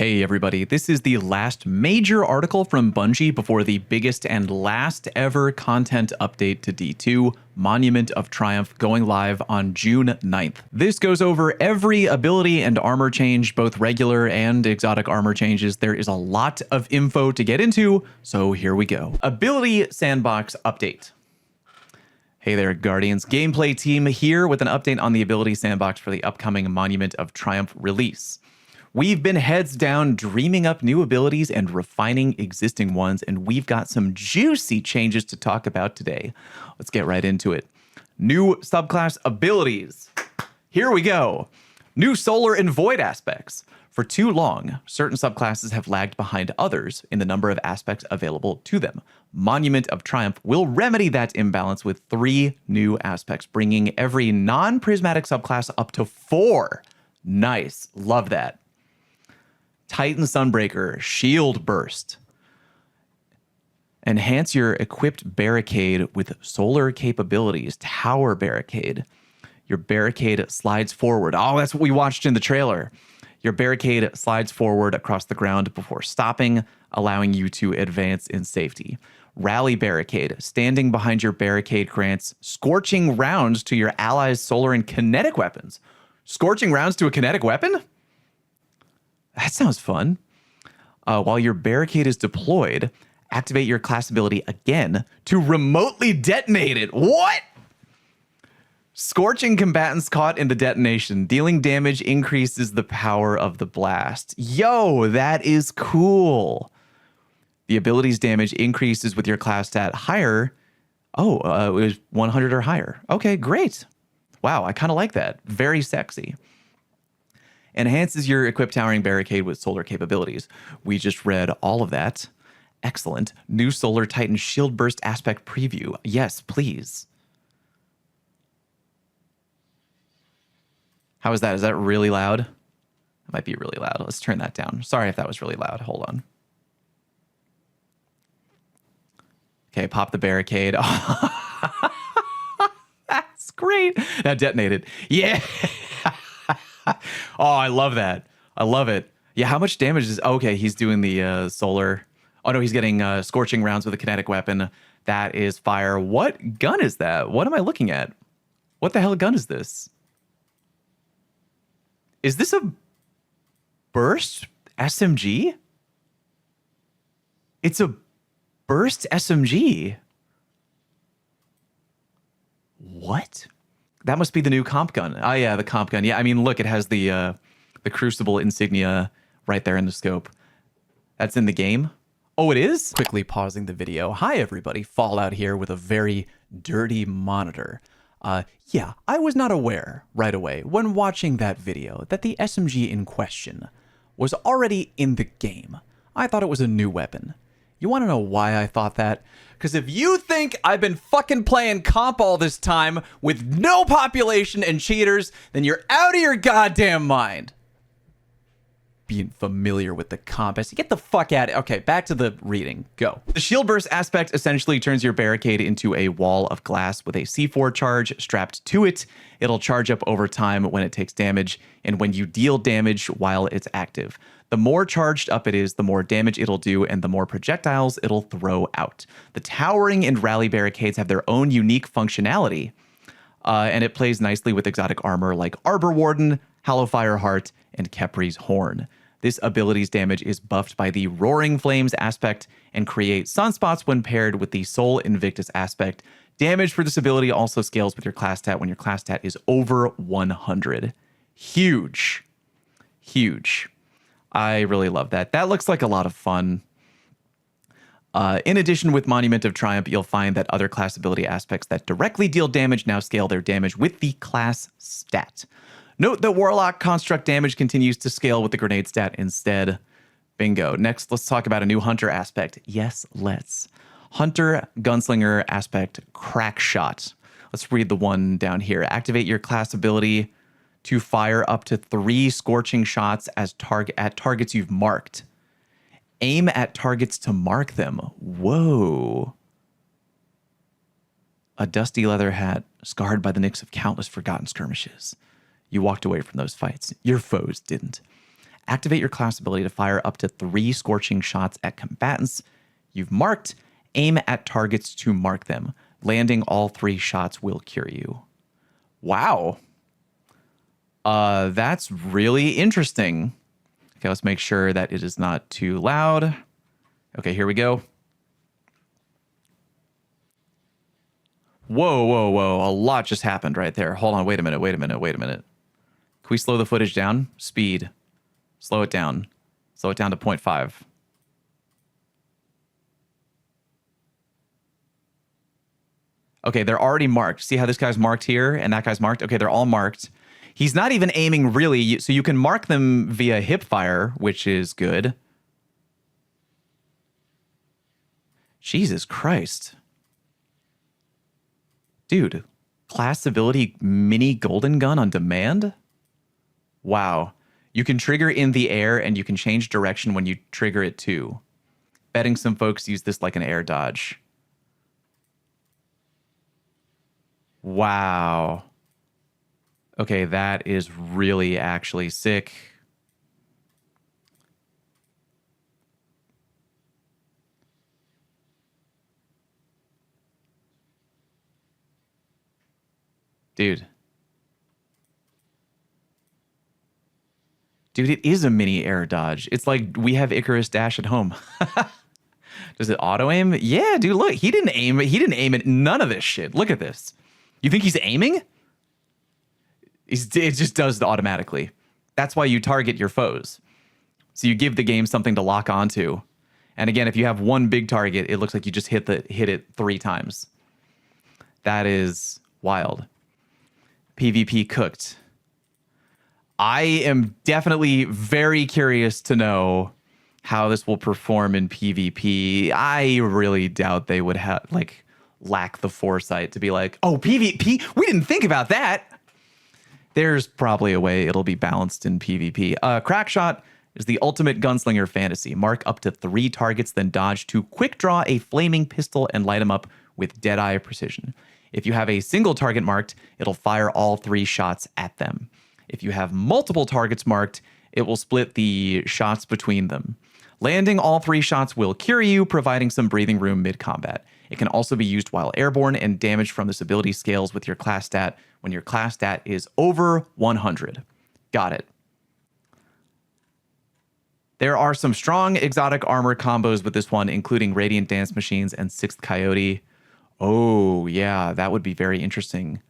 Hey everybody, this is the last major article from Bungie before the biggest and last ever content update to D2, Monument of Triumph, going live on June 9th. This goes over every ability and armor change, both regular and exotic armor changes. There is a lot of info to get into, so here we go. Ability Sandbox Update. Hey there, Guardians. Gameplay team here with an update on the Ability Sandbox for the upcoming Monument of Triumph release. We've been heads down dreaming up new abilities and refining existing ones, and we've got some juicy changes to talk about today. Let's get right into it. New subclass abilities. Here we go. New solar and void aspects. For too long, certain subclasses have lagged behind others in the number of aspects available to them. Monument of Triumph will remedy that imbalance with 3 new aspects, bringing every non-prismatic subclass up to 4. Nice. Love that. Titan Sunbreaker, Shieldburst. Enhance your equipped barricade with solar capabilities. Tower Barricade. Your barricade slides forward. Oh, that's what we watched in the trailer. Your barricade slides forward across the ground before stopping, allowing you to advance in safety. Rally Barricade. Standing behind your barricade grants scorching rounds to your allies' solar and kinetic weapons. Scorching rounds to a kinetic weapon? That sounds fun. While your barricade is deployed, activate your class ability again to remotely detonate it. What? Scorching combatants caught in the detonation. Dealing damage increases the power of the blast. Yo, that is cool. The ability's damage increases with your class stat higher. Oh, it was 100 or higher. Okay, great. Wow, I kind of like that. Very sexy. Enhances your equipped towering barricade with solar capabilities. We just read all of that. Excellent. New Solar Titan Shieldburst aspect preview. Yes, please. How is that? Is that really loud? It might be really loud. Let's turn that down. Sorry if that was really loud. Hold on. Okay, pop the barricade. That's great. Now detonate it. Yeah. Oh, I love that. I love it. Yeah, how much damage is... Okay, he's doing the solar... Oh, no, he's getting scorching rounds with a kinetic weapon. That is fire. What gun is that? What am I looking at? What the hell gun is this? Is this a burst SMG? It's a burst SMG. What? That must be the new comp gun. Oh, yeah, the comp gun. Yeah, I mean, look, it has the Crucible insignia right there in the scope. That's in the game. Oh, it is? Quickly pausing the video. Hi, everybody. Fallout here with a very dirty monitor. Yeah, I was not aware right away when watching that video that the SMG in question was already in the game. I thought it was a new weapon. You want to know why I thought that? Because if you think I've been fucking playing comp all this time with no population and cheaters, then you're out of your goddamn mind. Being familiar with the comp. Get the fuck out of it. Okay, back to the reading. Go. The Shieldburst aspect essentially turns your barricade into a wall of glass with a C4 charge strapped to it. It'll charge up over time when it takes damage and when you deal damage while it's active. The more charged up it is, the more damage it'll do and the more projectiles it'll throw out. The towering and rally barricades have their own unique functionality, and it plays nicely with exotic armor like Arbor Warden, Hallowfire Heart, and Kepri's Horn. This ability's damage is buffed by the Roaring Flames aspect and creates sunspots when paired with the Soul Invictus aspect. Damage for this ability also scales with your class stat when your class stat is over 100. Huge. Huge. I really love that. That looks like a lot of fun. In addition, with Monument of Triumph, you'll find that other class ability aspects that directly deal damage now scale their damage with the class stat. Note that Warlock construct damage continues to scale with the grenade stat instead. Bingo. Next, let's talk about a new Hunter aspect. Yes, let's. Hunter Gunslinger aspect Crackshot. Let's read the one down here. Activate your class ability to fire up to 3 scorching shots at targets you've marked. Aim at targets to mark them. Whoa. A dusty leather hat, scarred by the nicks of countless forgotten skirmishes. You walked away from those fights. Your foes didn't. Activate your class ability to fire up to 3 scorching shots at combatants you've marked. Aim at targets to mark them. Landing all 3 shots will cure you. Wow. That's really interesting. Okay, let's make sure that it is not too loud. Okay, here we go. Whoa, whoa, whoa. A lot just happened right there. Hold on, wait a minute. Can we slow the footage down? Speed. Slow it down. Slow it down to 0.5. Okay, they're already marked. See how this guy's marked here and that guy's marked? Okay, they're all marked. He's not even aiming really, so you can mark them via hip fire, which is good. Jesus Christ. Dude, class ability mini golden gun on demand? Wow. You can trigger in the air and you can change direction when you trigger it too. Betting some folks use this like an air dodge. Wow. Okay, that is really actually sick. Dude. Dude, it is a mini air dodge. It's like we have Icarus Dash at home. Does it auto aim? Yeah, dude, look, he didn't aim at none of this shit. Look at this. You think he's aiming? It just does it automatically. That's why you target your foes. So you give the game something to lock onto. And again, if you have one big target, it looks like you just hit it 3 times. That is wild. PvP cooked. I am definitely very curious to know how this will perform in PvP. I really doubt they would have lack the foresight to be like, oh, PvP, we didn't think about that. There's probably a way it'll be balanced in PvP. Crackshot is the ultimate gunslinger fantasy. Mark up to 3 targets, then dodge to quick draw a flaming pistol and light them up with deadeye precision. If you have a single target marked, it'll fire all 3 shots at them. If you have multiple targets marked, it will split the shots between them. Landing all 3 shots will cure you, providing some breathing room mid-combat. It can also be used while airborne, and damage from this ability scales with your class stat when your class stat is over 100. Got it. There are some strong exotic armor combos with this one, including Radiant Dance Machines and 6th Coyote. Oh, yeah, that would be very interesting.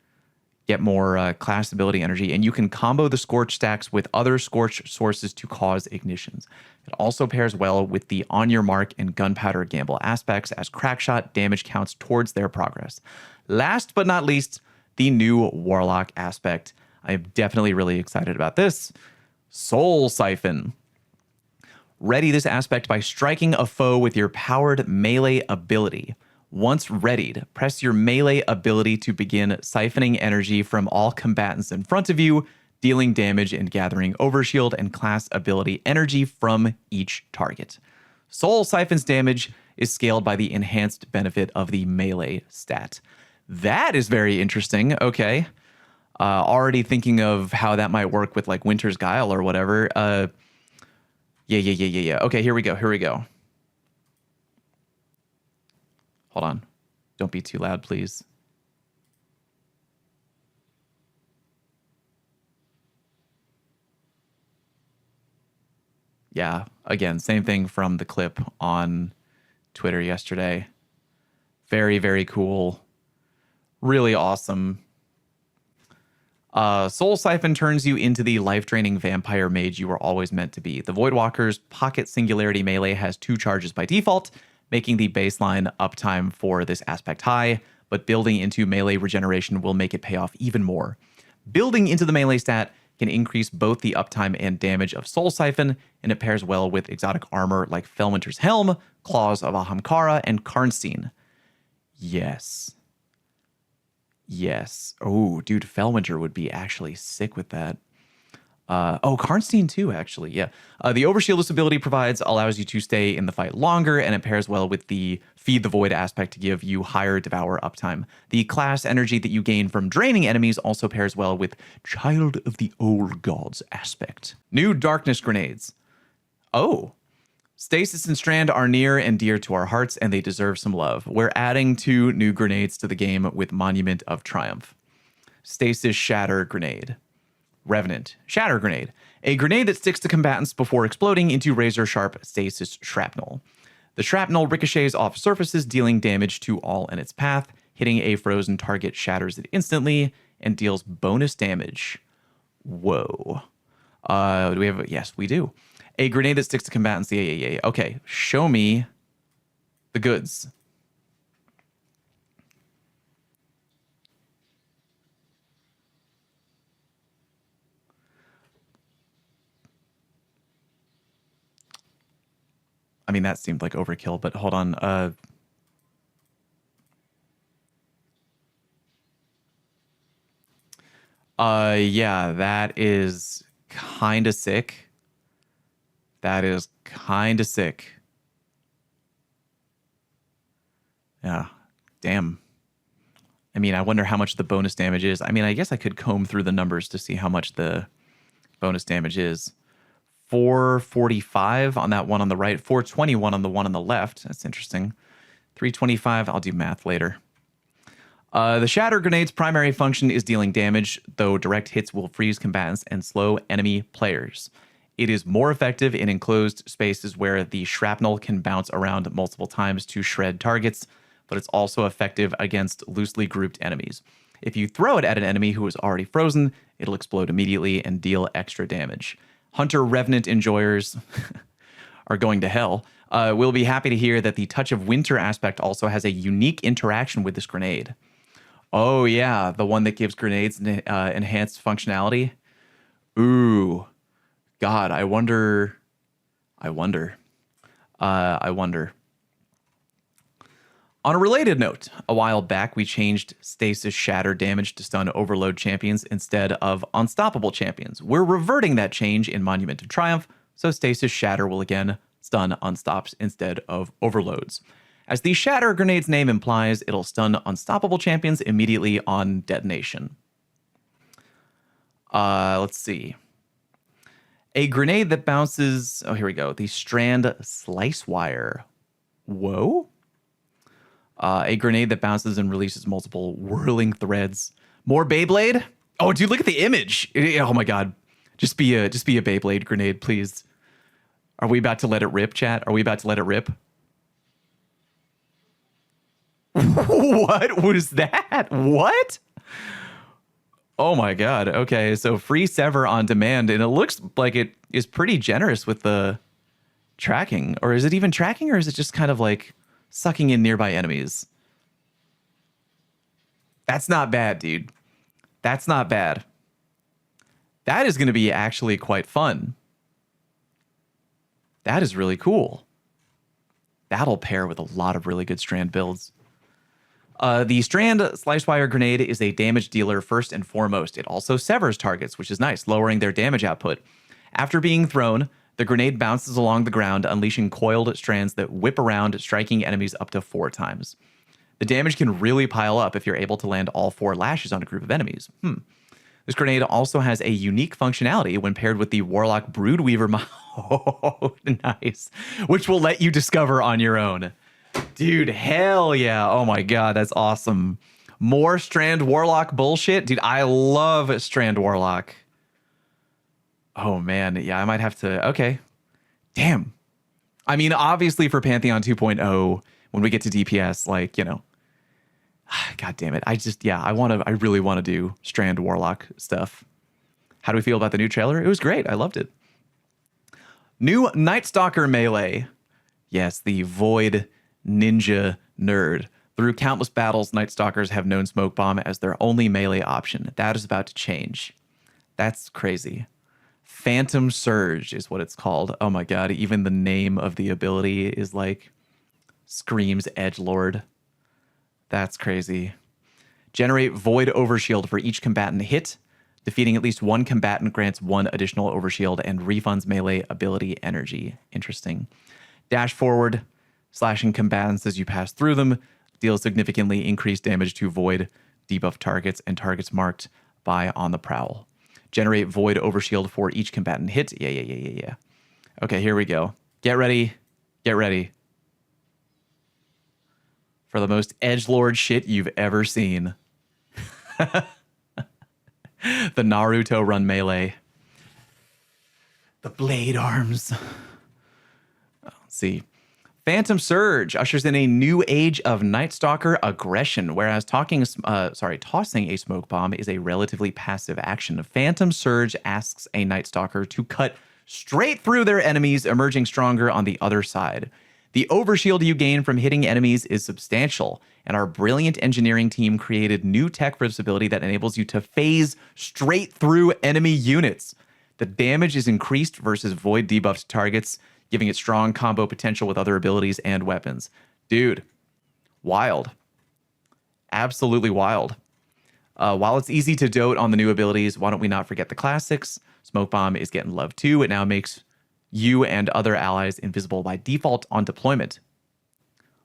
Get more class ability energy, and you can combo the Scorch stacks with other Scorch sources to cause ignitions. It also pairs well with the On Your Mark and Gunpowder Gamble aspects, as Crackshot damage counts towards their progress. Last but not least, the new Warlock aspect. I am definitely really excited about this. Soul Siphon. Ready this aspect by striking a foe with your powered melee ability. Once readied, press your melee ability to begin siphoning energy from all combatants in front of you, dealing damage and gathering overshield and class ability energy from each target. Soul Siphon's damage is scaled by the enhanced benefit of the melee stat. That is very interesting. Okay. Already thinking of how that might work with like Winter's Guile or whatever. Yeah. Okay, here we go. Hold on. Don't be too loud, please. Yeah, again, same thing from the clip on Twitter yesterday. Very, very cool. Really awesome. Soul Siphon turns you into the life-draining vampire mage you were always meant to be. The Voidwalker's Pocket Singularity melee has 2 charges by default, making the baseline uptime for this aspect high, but building into melee regeneration will make it pay off even more. Building into the melee stat can increase both the uptime and damage of Soul Siphon, and it pairs well with exotic armor like Felwinter's Helm, Claws of Ahamkara, and Karnstein. Yes. Oh, dude, Felwinter would be actually sick with that. Oh, Karnstein too, actually. Yeah. The Overshieldless ability allows you to stay in the fight longer, and it pairs well with the Feed the Void aspect to give you higher Devour uptime. The class energy that you gain from draining enemies also pairs well with Child of the Old Gods aspect. New Darkness Grenades. Oh. Stasis and Strand are near and dear to our hearts, and they deserve some love. We're adding 2 new grenades to the game with Monument of Triumph. Stasis Shatter Grenade. Revenant. Shatter Grenade. A grenade that sticks to combatants before exploding into razor-sharp stasis shrapnel. The shrapnel ricochets off surfaces, dealing damage to all in its path. Hitting a frozen target shatters it instantly and deals bonus damage. Whoa. Do we have... Yes, we do. A grenade that sticks to combatants. Yeah. Okay, show me the goods. I mean, that seemed like overkill, but hold on. Yeah, that is kind of sick. That is kind of sick. Yeah, damn. I mean, I wonder how much the bonus damage is. I mean, I guess I could comb through the numbers to see how much the bonus damage is. 445 on that one on the right, 421 on the one on the left. That's interesting. 325, I'll do math later. The Shatter Grenade's primary function is dealing damage, though direct hits will freeze combatants and slow enemy players. It is more effective in enclosed spaces where the shrapnel can bounce around multiple times to shred targets, but it's also effective against loosely grouped enemies. If you throw it at an enemy who is already frozen, it'll explode immediately and deal extra damage. Hunter Revenant enjoyers are going to hell. We'll be happy to hear that the Touch of Winter aspect also has a unique interaction with this grenade. Oh yeah, the one that gives grenades enhanced functionality. Ooh, God, I wonder. On a related note, a while back we changed Stasis Shatter damage to stun Overload champions instead of Unstoppable champions. We're reverting that change in Monument of Triumph, so Stasis Shatter will again stun Unstops instead of Overloads. As the Shatter Grenade's name implies, it'll stun Unstoppable champions immediately on detonation. Let's see. A grenade that bounces... Oh, here we go. The Strand Slice Wire. Whoa. A grenade that bounces and releases multiple whirling threads. More Beyblade? Oh, dude, look at the image. Oh my God. Just be a Beyblade grenade, please. Are we about to let it rip, chat? Are we about to let it rip? What was that? What? Oh my God. Okay, so free sever on demand, and it looks like it is pretty generous with the tracking. Or is it even tracking, or is it just kind of like sucking in nearby enemies? That's not bad, dude. That's not bad. That is going to be actually quite fun. That is really cool. That'll pair with a lot of really good Strand builds. The Strand Slicewire Grenade is a damage dealer first and foremost. It also severs targets, which is nice, lowering their damage output. After being thrown, the grenade bounces along the ground, unleashing coiled strands that whip around, striking enemies up to 4 times. The damage can really pile up if you're able to land all 4 lashes on a group of enemies. This grenade also has a unique functionality when paired with the Warlock Broodweaver mod. Oh, nice. Which will let you discover on your own. Dude, hell yeah. Oh my God, that's awesome. More Strand Warlock bullshit. Dude, I love Strand Warlock. Oh man, yeah, I might have to. Okay. Damn. I mean, obviously for Pantheon 2.0, when we get to DPS, like, you know, God damn it. I really want to do Strand Warlock stuff. How do we feel about the new trailer? It was great. I loved it. New Nightstalker melee. Yes, the Void Ninja nerd. Through countless battles, Nightstalkers have known Smoke Bomb as their only melee option. That is about to change. That's crazy. Phantom Surge is what it's called. Oh my God, even the name of the ability is like screams edgelord. That's crazy. Generate Void Overshield for each combatant hit. Defeating at least one combatant grants one additional overshield and refunds melee ability energy. Interesting. Dash forward, slashing combatants as you pass through them, deals significantly increased damage to void debuff targets and targets marked by on the prowl. Generate void overshield for each combatant hit. Yeah. Okay, here we go. Get ready. Get ready. For the most edgelord shit you've ever seen. The Naruto run melee. The blade arms. Let's see. Phantom Surge ushers in a new age of Nightstalker aggression, whereas tossing a smoke bomb is a relatively passive action. Phantom Surge asks a Nightstalker to cut straight through their enemies, emerging stronger on the other side. The overshield you gain from hitting enemies is substantial, and our brilliant engineering team created new tech for this ability that enables you to phase straight through enemy units. The damage is increased versus void debuffed targets, giving it strong combo potential with other abilities and weapons. Dude, wild. Absolutely wild. While it's easy to dote on the new abilities, why don't we not forget the classics? Smoke Bomb is getting love too. It now makes you and other allies invisible by default on deployment.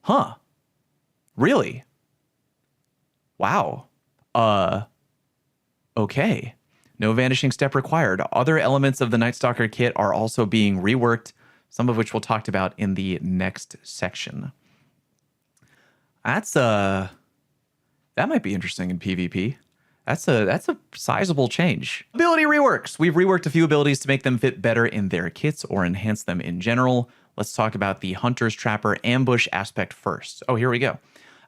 Huh. Really? Wow. Okay. No vanishing step required. Other elements of the Nightstalker kit are also being reworked, some of which we'll talk about in the next section. That might be interesting in PvP. That's a sizable change. Ability reworks. We've reworked a few abilities to make them fit better in their kits or enhance them in general. Let's talk about the Hunter's Trapper ambush aspect first. Oh, here we go.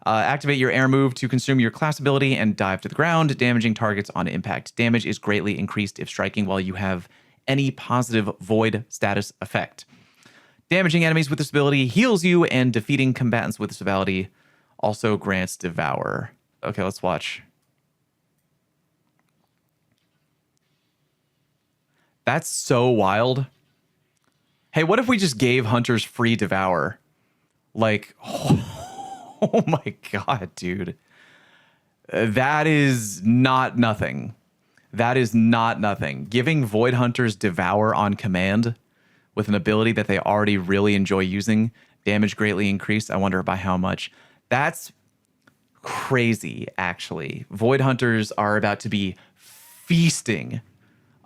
Activate your air move to consume your class ability and dive to the ground, damaging targets on impact. Damage is greatly increased if striking while you have any positive void status effect. Damaging enemies with this ability heals you, and defeating combatants with this ability also grants Devour. Okay, let's watch. That's so wild. Hey, what if we just gave hunters free Devour? Like, oh my god, dude. That is not nothing. That is not nothing. Giving Void Hunters Devour on command with an ability that they already really enjoy using, damage greatly increased. I wonder by how much. That's crazy, actually. Void Hunters are about to be feasting,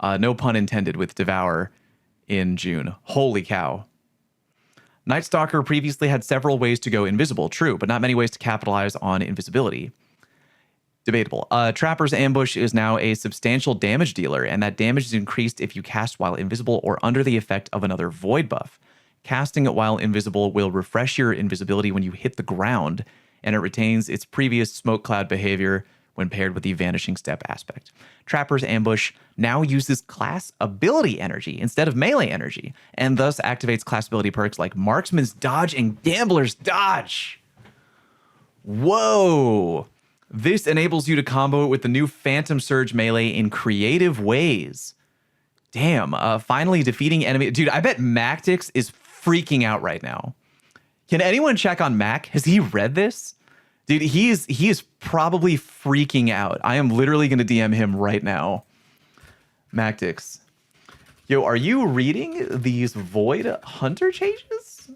no pun intended, with Devour in June. Holy cow. Nightstalker previously had several ways to go invisible, true, but not many ways to capitalize on invisibility. Debatable. Trapper's Ambush is now a substantial damage dealer, and that damage is increased if you cast while invisible or under the effect of another void buff. Casting it while invisible will refresh your invisibility when you hit the ground, and it retains its previous smoke cloud behavior when paired with the Vanishing Step aspect. Trapper's Ambush now uses class ability energy instead of melee energy, and thus activates class ability perks like Marksman's Dodge and Gambler's Dodge. Whoa! This enables you to combo it with the new Phantom Surge melee in creative ways. Damn, finally defeating enemy. Dude, I bet Mactix is freaking out right now. Can anyone check on Mac? Has he read this? Dude, he is probably freaking out. I am literally going to DM him right now. Mactix. Yo, are you reading these Void Hunter changes?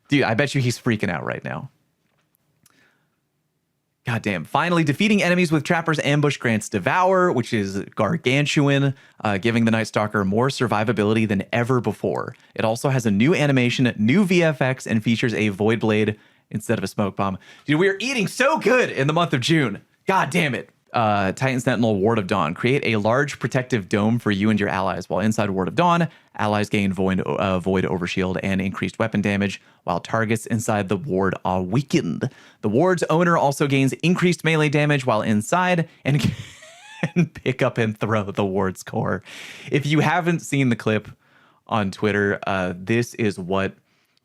Dude, I bet you he's freaking out right now. Goddamn. Finally, defeating enemies with Trapper's Ambush grants Devour, which is gargantuan, giving the Nightstalker more survivability than ever before. It also has a new animation, new VFX, and features a Void Blade instead of a Smoke Bomb. Dude, we are eating so good in the month of June. God damn it. Titan Sentinel Ward of Dawn. Create a large protective dome for you and your allies. While inside Ward of Dawn, allies gain void overshield and increased weapon damage, while targets inside the ward are weakened. The ward's owner also gains increased melee damage while inside and can pick up and throw the ward's core. If you haven't seen the clip on Twitter, this is what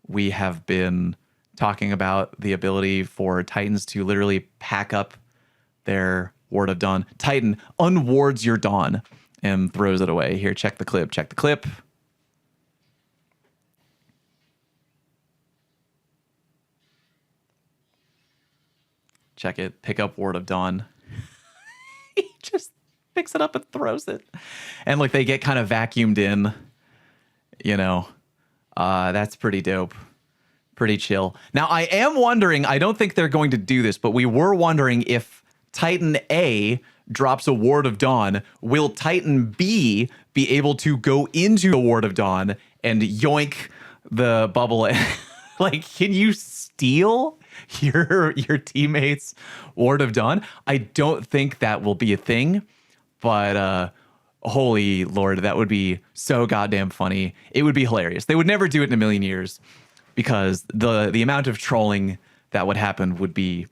we have been talking about, the ability for Titans to literally pack up their Ward of Dawn. Titan unwards your Dawn and throws it away. Here, check the clip. Check the clip. Check it. Pick up Ward of Dawn. he just picks it up and throws it. And like they get kind of vacuumed in, you know. That's pretty dope. Pretty chill. Now, I am wondering, I don't think they're going to do this, but we were wondering if Titan A drops a Ward of Dawn, will Titan B be able to go into a Ward of Dawn and yoink the bubble? Like, can you steal your teammates' Ward of Dawn? I don't think that will be a thing, but holy Lord, that would be so goddamn funny. It would be hilarious. They would never do it in a million years because the amount of trolling that would happen would be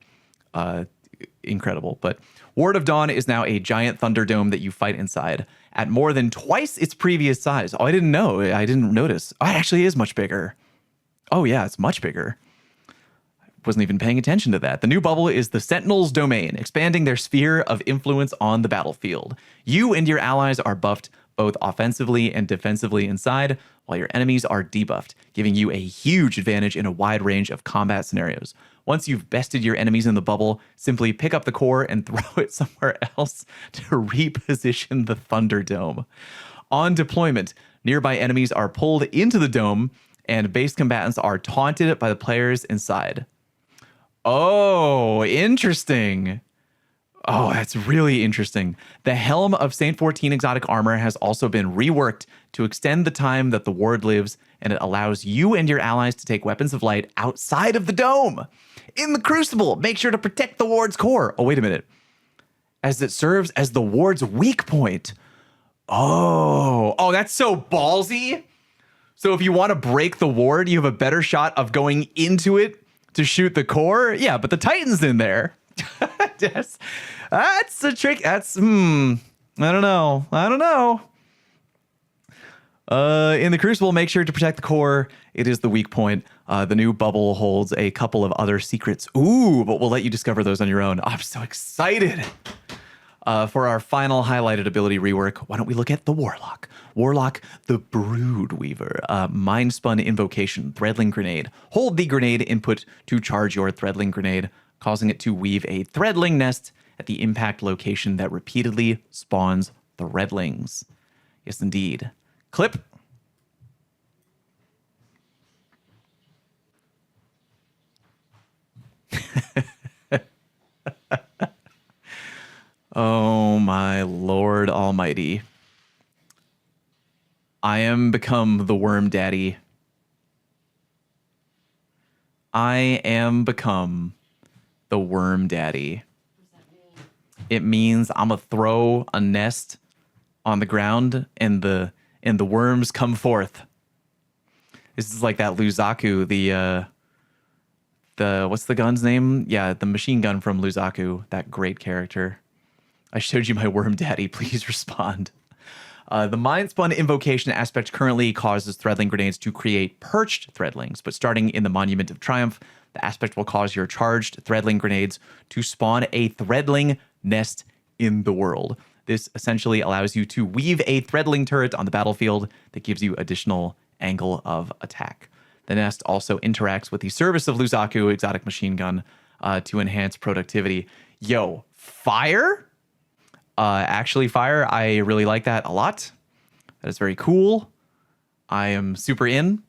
incredible. But Ward of Dawn is now a giant Thunderdome that you fight inside at more than twice its previous size. Oh, I didn't know. I didn't notice. Oh, it actually is much bigger. Oh, yeah, it's much bigger. Wasn't even paying attention to that. The new bubble is the Sentinel's domain, expanding their sphere of influence on the battlefield. You and your allies are buffed both offensively and defensively inside, while your enemies are debuffed, giving you a huge advantage in a wide range of combat scenarios. Once you've bested your enemies in the bubble, simply pick up the core and throw it somewhere else to reposition the Thunderdome. On deployment, nearby enemies are pulled into the dome, and base combatants are taunted by the players inside. Oh, interesting. Oh, that's really interesting. The Helm of Saint 14 exotic armor has also been reworked to extend the time that the ward lives, and it allows you and your allies to take weapons of light outside of the dome. In the Crucible, make sure to protect the ward's core. Oh, wait a minute. As it serves as the ward's weak point. Oh, that's so ballsy. So if you want to break the ward, you have a better shot of going into it to shoot the core. Yeah, but the Titan's in there. that's a trick. That's I don't know. In the Crucible, make sure to protect the core. It is the weak point. The new bubble holds a couple of other secrets. Ooh, but we'll let you discover those on your own. I'm so excited. For our final highlighted ability rework, why don't we look at the Warlock? Warlock, the Brood Weaver. Mindspun Invocation, Threadling Grenade. Hold the grenade input to charge your Threadling Grenade, causing it to weave a Threadling nest at the impact location that repeatedly spawns Threadlings. Yes, indeed. Clip. Oh my Lord Almighty. I am become the Worm Daddy. I am become the Worm Daddy. It means I'm gonna throw a nest on the ground and the worms come forth. This is like that Luzaku, the what's the gun's name? Yeah, the machine gun from Luzaku, that great character. I showed you my Worm Daddy. Please respond. The Mindspun Invocation aspect currently causes Threadling Grenades to create perched Threadlings, but starting in the Monument of Triumph, the aspect will cause your charged Threadling Grenades to spawn a Threadling nest in the world. This essentially allows you to weave a Threadling turret on the battlefield that gives you additional angle of attack. The nest also interacts with the Service of Luzaku exotic machine gun to enhance productivity. Yo, fire? Actually, fire. I really like that a lot. That is very cool. I am super in.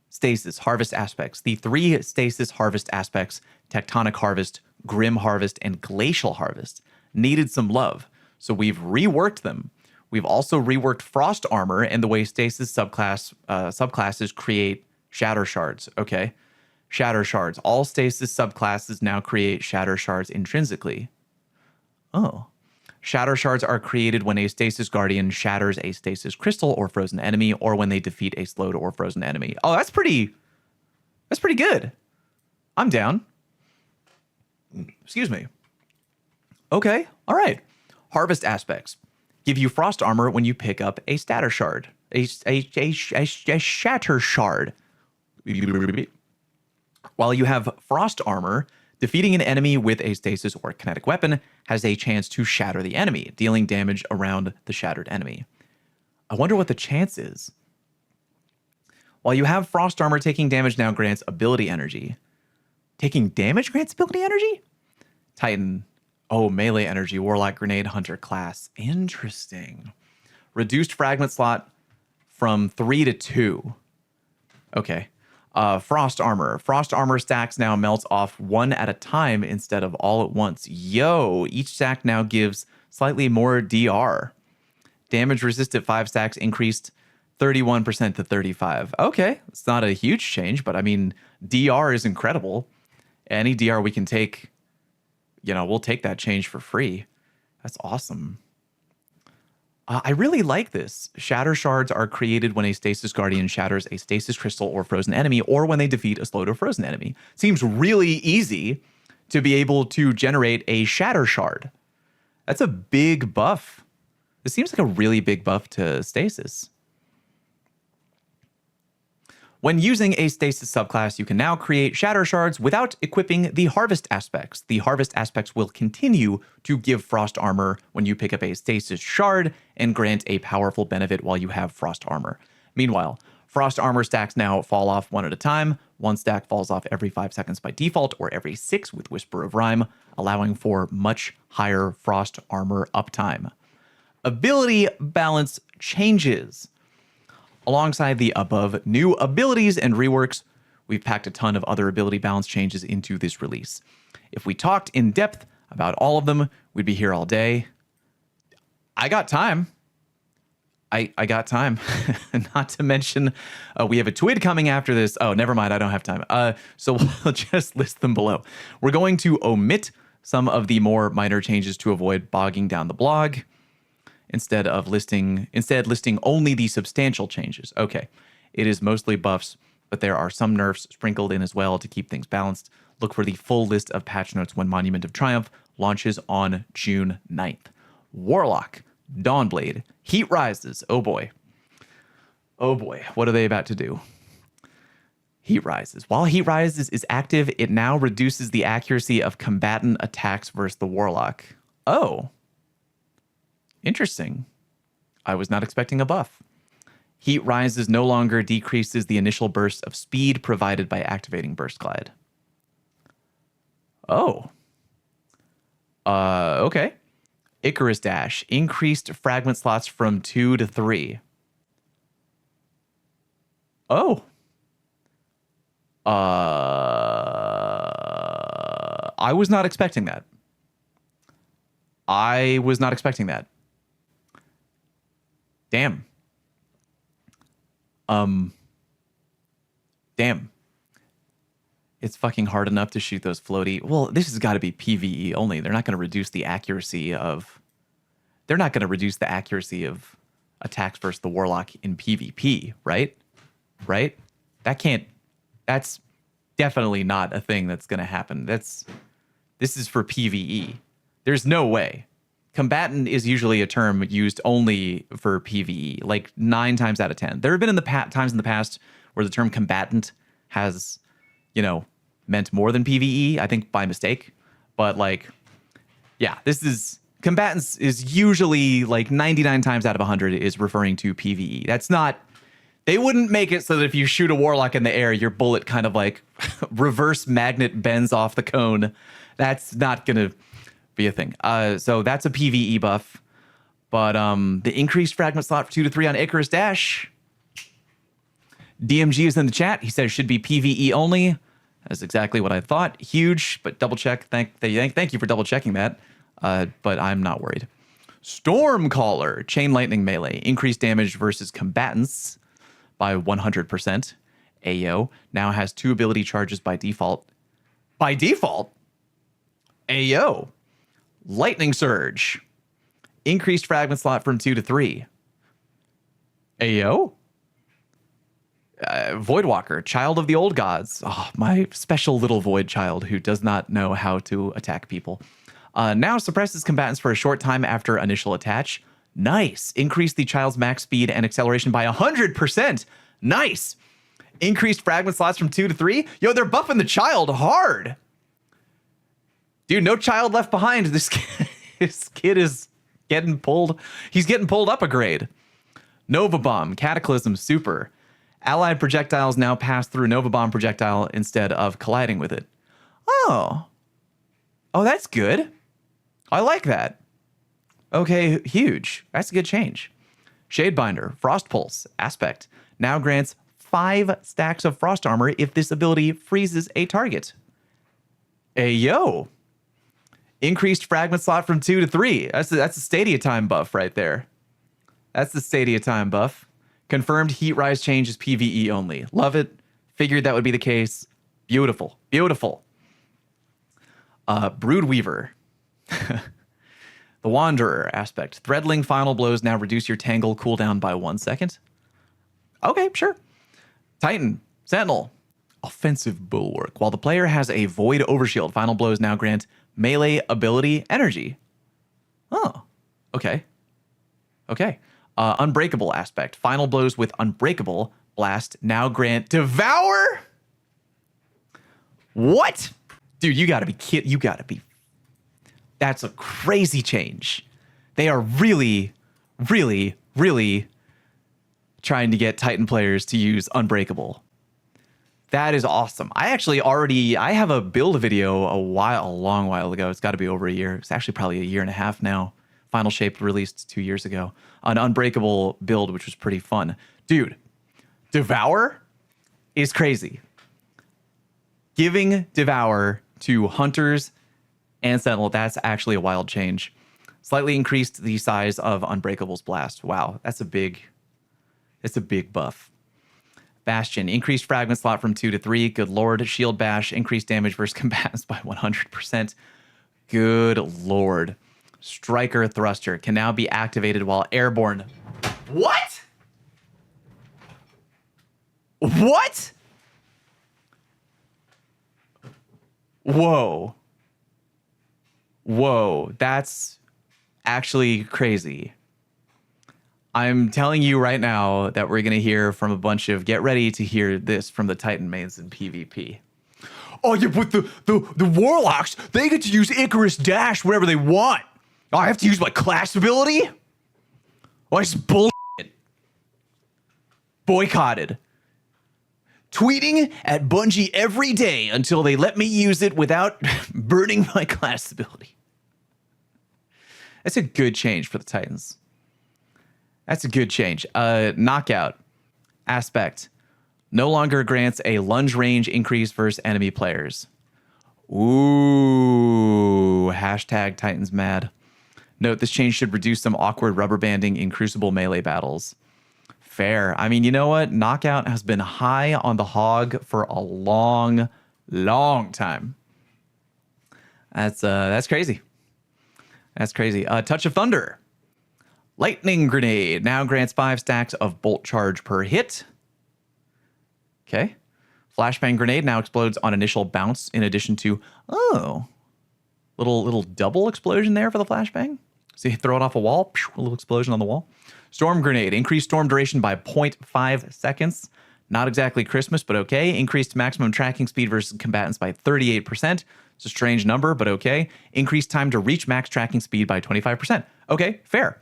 Stasis, harvest aspects. The 3 stasis harvest aspects, Tectonic Harvest, Grim Harvest, and Glacial Harvest, needed some love. So we've reworked them. We've also reworked Frost Armor and the way stasis subclasses create Shatter Shards. Okay. Shatter Shards. All stasis subclasses now create Shatter Shards intrinsically. Oh. Shatter Shards are created when a Stasis Guardian shatters a Stasis Crystal or frozen enemy, or when they defeat a slowed or frozen enemy. Oh, that's pretty good. I'm down. Excuse me. Okay, all right. Harvest aspects. Give you Frost Armor when you pick up a Shatter Shard. A Shatter Shard. While you have Frost Armor, defeating an enemy with a stasis or kinetic weapon has a chance to shatter the enemy, dealing damage around the shattered enemy. I wonder what the chance is. While you have Frost Armor, taking damage now grants ability energy. Taking damage grants ability energy? Titan. Oh, melee energy, Warlock, Grenade, Hunter class. Interesting. Reduced fragment slot from 3 to 2. Okay. Frost armor. Frost armor stacks now melts off one at a time instead of all at once. Yo, each stack now gives slightly more DR. Damage resistant 5 stacks increased 31% to 35. Okay, it's not a huge change, but I mean, DR is incredible. Any DR we can take, you know, we'll take that change for free. That's awesome. I really like this. Shatter shards are created when a Stasis Guardian shatters a Stasis Crystal or frozen enemy, or when they defeat a slowed or frozen enemy. Seems really easy to be able to generate a Shatter Shard. That's a big buff. This seems like a really big buff to Stasis. When using a Stasis subclass, you can now create Shatter Shards without equipping the Harvest aspects. The Harvest aspects will continue to give Frost armor when you pick up a Stasis Shard and grant a powerful benefit while you have Frost armor. Meanwhile, Frost armor stacks now fall off one at a time. One stack falls off every 5 seconds by default, or every 6 with Whisper of Rhyme, allowing for much higher Frost armor uptime. Ability balance changes. Alongside the above new abilities and reworks, we've packed a ton of other ability balance changes into this release. If we talked in depth about all of them, we'd be here all day. I got time. I got time. Not to mention, we have a TWID coming after this. Oh, never mind. I don't have time. So we'll just list them below. We're going to omit some of the more minor changes to avoid bogging down the blog. Instead listing only the substantial changes. Okay, it is mostly buffs, but there are some nerfs sprinkled in as well to keep things balanced. Look for the full list of patch notes when Monument of Triumph launches on June 9th. Warlock, Dawnblade, Heat Rises. Oh boy. Oh boy, what are they about to do? Heat Rises. While Heat Rises is active, it now reduces the accuracy of combatant attacks versus the Warlock. Oh. Interesting. I was not expecting a buff. Heat Rises no longer decreases the initial burst of speed provided by activating Burst Glide. Oh. Okay. Icarus Dash. Increased fragment slots from 2 to 3. Oh. I was not expecting that. I was not expecting that. Damn. Damn. It's fucking hard enough to shoot those floaty. Well, this has got to be PvE only. They're not going to reduce the accuracy of... They're not going to reduce the accuracy of attacks versus the Warlock in PvP, right? Right? That can't... That's definitely not a thing that's going to happen. This is for PvE. There's no way. Combatant is usually a term used only for PvE, like 9 times out of 10. There have been times in the past where the term combatant has, you know, meant more than PvE, I think by mistake. But like, yeah, combatants is usually like 99 times out of 100 is referring to PvE. That's not, they wouldn't make it so that if you shoot a Warlock in the air, your bullet kind of like reverse magnet bends off the cone. That's not going to be a thing. So that's a PvE buff. But the increased fragment slot for 2 to 3 on Icarus Dash. DMG is in the chat. He says it should be PvE only. That's exactly what I thought. Huge, but double check. Thank you for double checking that. But I'm not worried. Stormcaller, Chain Lightning Melee. Increased damage versus combatants by 100%. Ayo now has 2 ability charges by default. By default? Ayo. Lightning Surge. Increased fragment slot from 2 to 3. Ayo. Voidwalker, Child of the Old Gods. Oh, my special little void child who does not know how to attack people. Now suppresses combatants for a short time after initial attach. Nice. Increase the child's max speed and acceleration by 100%. Nice. Increased fragment slots from 2 to 3. Yo, they're buffing the child hard. Dude, no child left behind. This kid is getting pulled. He's getting pulled up a grade. Nova Bomb, Cataclysm, Super. Allied projectiles now pass through Nova Bomb projectile instead of colliding with it. Oh. Oh, that's good. I like that. Okay, huge. That's a good change. Shadebinder, Frost Pulse, Aspect. Now grants 5 stacks of Frost Armor if this ability freezes a target. Hey, yo. Increased fragment slot from 2 to 3. That's a Stadia time buff right there. That's the Stadia time buff. Confirmed heat rise change is PvE only. Love it. Figured that would be the case. Beautiful. Beautiful. Broodweaver. The Wanderer aspect. Threadling final blows now reduce your tangle cooldown by 1 second. Okay, sure. Titan. Sentinel. Offensive Bulwark. While the player has a Void Overshield, final blows now grant melee ability energy. Oh, okay. Okay. Unbreakable aspect. Final blows with Unbreakable Blast now grant Devour? What? Dude, you gotta be kidding. You gotta be. That's a crazy change. They are really, really, really trying to get Titan players to use Unbreakable. That is awesome. I have a build video a long while ago. It's got to be over a year. It's actually probably a year and a half now. Final Shape released 2 years ago. An Unbreakable build, which was pretty fun. Dude, Devour is crazy. Giving Devour to Hunters and Sentinel, that's actually a wild change. Slightly increased the size of Unbreakable's blast. Wow, it's a big buff. Bastion, increased fragment slot from 2 to 3. Good lord. Shield Bash, increased damage versus combatants by 100%. Good lord. Striker Thruster can now be activated while airborne. What? What? Whoa. Whoa, that's actually crazy. I'm telling you right now that we're going to hear from a bunch of, get ready to hear this from the Titan mains in PvP. Oh, yeah, but the Warlocks, they get to use Icarus Dash wherever they want. Oh, I have to use my class ability? Oh, it's bullshit. Boycotted. Tweeting at Bungie every day until they let me use it without burning my class ability. That's a good change for the Titans. That's a good change. Knockout aspect no longer grants a lunge range increase versus enemy players. Ooh, hashtag Titans mad. Note this change should reduce some awkward rubber banding in Crucible melee battles. Fair. I mean, you know what? Knockout has been high on the hog for a long, long time. That's crazy. That's crazy. Touch of Thunder. Lightning Grenade now grants 5 stacks of bolt charge per hit. Okay. Flashbang Grenade now explodes on initial bounce in addition to, little double explosion there for the flashbang. So you throw it off a wall, a little explosion on the wall. Storm Grenade, increased storm duration by 0.5 seconds. Not exactly Christmas, but okay. Increased maximum tracking speed versus combatants by 38%. It's a strange number, but okay. Increased time to reach max tracking speed by 25%. Okay, fair.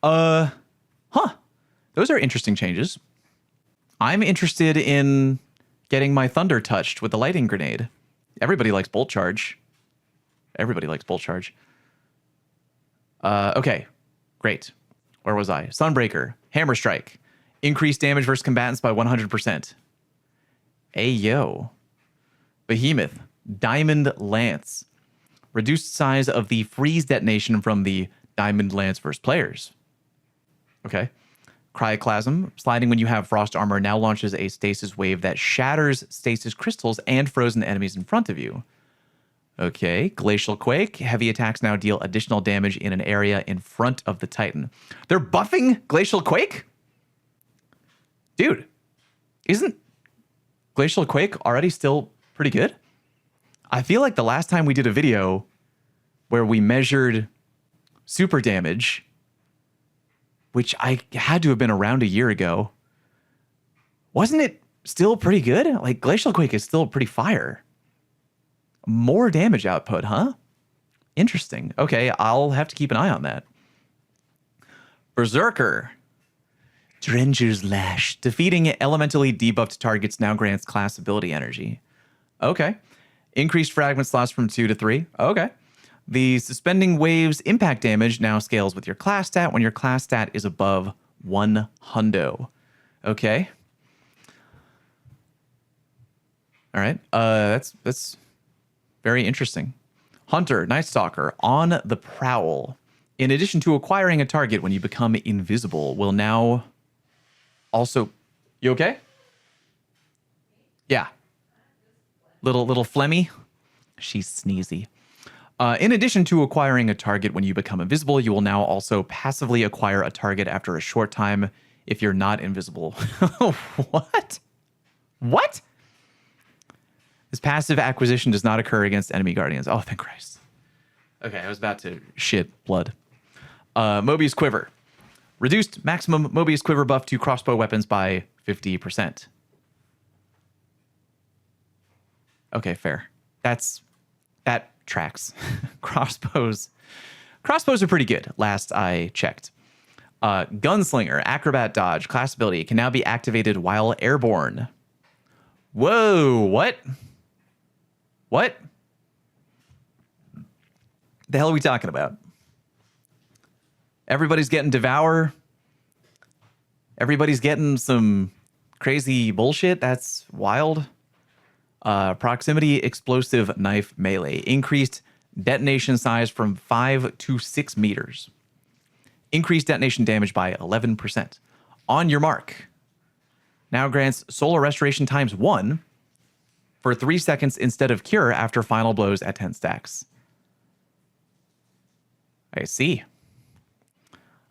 Those are interesting changes. I'm interested in getting my thunder touched with the lightning grenade. Everybody likes bolt charge. Everybody likes bolt charge. Okay, great. Where was I? Sunbreaker, Hammer Strike. Increased damage versus combatants by 100%. Ayo. Behemoth, Diamond Lance. Reduced size of the freeze detonation from the Diamond Lance versus players. Okay. Cryoclasm, sliding when you have frost armor, now launches a stasis wave that shatters stasis crystals and frozen enemies in front of you. Okay. Glacial Quake, heavy attacks now deal additional damage in an area in front of the Titan. They're buffing Glacial Quake? Dude, isn't Glacial Quake already still pretty good? I feel like the last time we did a video where we measured super damage, which I had to have been around a year ago, wasn't it still pretty good? Like, Glacial Quake is still pretty fire. More damage output, huh? Interesting. Okay, I'll have to keep an eye on that. Berserker. Drenger's Lash. Defeating elementally debuffed targets now grants class ability energy. Okay. Increased fragment slots from 2 to 3. Okay. The suspending waves impact damage now scales with your class stat when your class stat is above 100. Okay. All right. That's very interesting. Hunter, Nightstalker, on the prowl. In addition to acquiring a target when you become invisible, will now also... You okay? Yeah. Little phlegmy. She's sneezy. In addition to acquiring a target when you become invisible, you will now also passively acquire a target after a short time if you're not invisible. What? What? This passive acquisition does not occur against enemy guardians. Oh, thank Christ. Okay, I was about to shit blood. Mobius Quiver. Reduced maximum Mobius Quiver buff to crossbow weapons by 50%. Okay, fair. That tracks. Crossbows are pretty good, last I checked. Gunslinger, Acrobat Dodge, class ability can now be activated while airborne. Whoa, what? What? The hell are we talking about? Everybody's getting Devour. Everybody's getting some crazy bullshit. That's wild. Proximity explosive knife melee. Increased detonation size from 5 to 6 meters. Increased detonation damage by 11%. On your mark. Now grants solar restoration times 1 for 3 seconds instead of cure after final blows at 10 stacks. I see.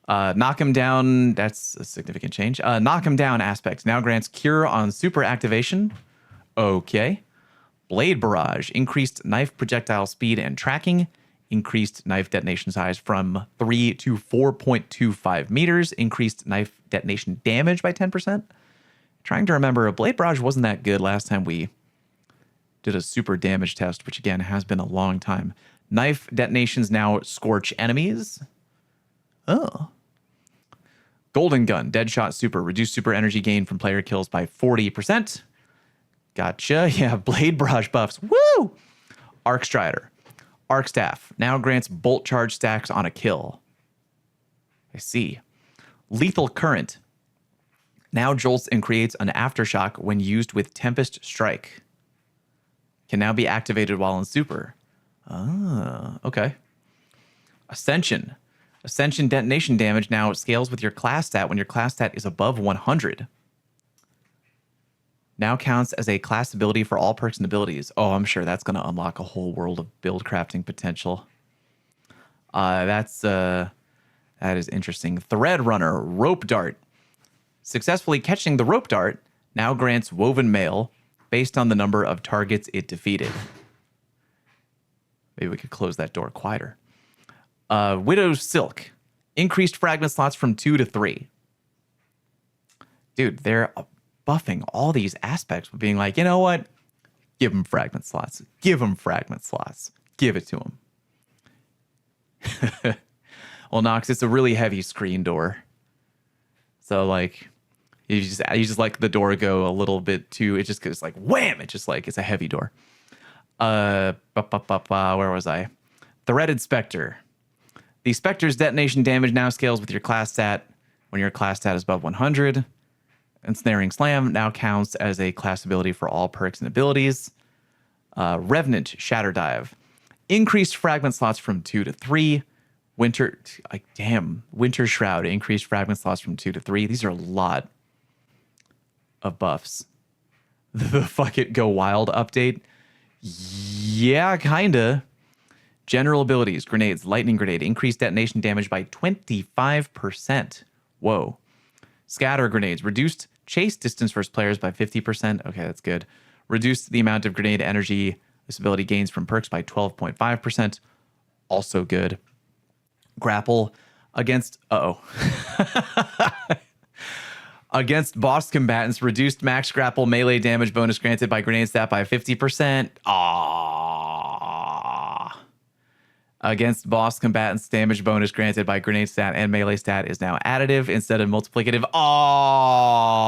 Knock him down. That's a significant change. Knock him down aspect now grants cure on super activation. Okay. Blade barrage. Increased knife projectile speed and tracking. Increased knife detonation size from 3 to 4.25 meters. Increased knife detonation damage by 10%. Trying to remember, a blade barrage wasn't that good last time we did a super damage test, which again has been a long time. Knife detonations now scorch enemies. Oh. Golden Gun, Deadshot Super, reduce super energy gain from player kills by 40%. Gotcha. Yeah, Blade Barrage buffs. Woo! Arc Strider. Arc Staff now grants bolt charge stacks on a kill. I see. Lethal Current now jolts and creates an aftershock when used with Tempest Strike. Can now be activated while in super. Ah, okay. Ascension. Ascension detonation damage now scales with your class stat when your class stat is above 100. Now counts as a class ability for all perks and abilities. Oh, I'm sure that's going to unlock a whole world of build crafting potential. That is interesting. Thread Runner, Rope Dart. Successfully catching the Rope Dart now grants Woven Mail based on the number of targets it defeated. Maybe we could close that door quieter. Widow's Silk. Increased fragment slots from 2 to 3. Dude, they're buffing all these aspects with being like, you know what? Give them fragment slots. Give them fragment slots. Give it to them. Well, Nox, it's a really heavy screen door. So, like, you just like the door go a little bit too. It just goes like wham. It just like it's a heavy door. Where was I? Threaded Spectre. The Spectre's detonation damage now scales with your class stat when your class stat is above 100. Ensnaring Slam now counts as a class ability for all perks and abilities. Revenant Shatter Dive. Increased fragment slots from 2 to 3. Winter Shroud. Increased fragment slots from 2 to 3. These are a lot of buffs. The Fuck It Go Wild update. Yeah, kinda. General abilities, grenades, lightning grenade, increased detonation damage by 25%. Whoa. Scatter grenades, reduced chase distance versus players by 50%. Okay, that's good. Reduced the amount of grenade energy this ability gains from perks by 12.5%. Also good. Grapple against... Against boss combatants, reduced max grapple melee damage bonus granted by grenade stat by 50%. Ah. Against boss combatants, damage bonus granted by grenade stat and melee stat is now additive instead of multiplicative. Ah.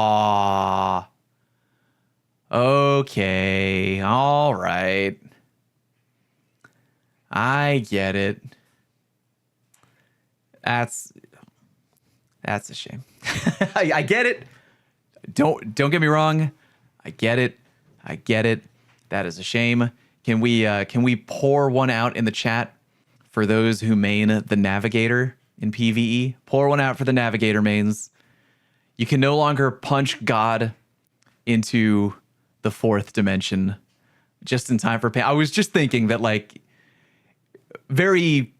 Okay. All right. I get it. That's a shame. I get it. Don't get me wrong. I get it. That is a shame. Can we pour one out in the chat for those who main the Navigator in PvE? Pour one out for the Navigator mains. You can no longer punch God into the fourth dimension just in time for I was just thinking that, like, very,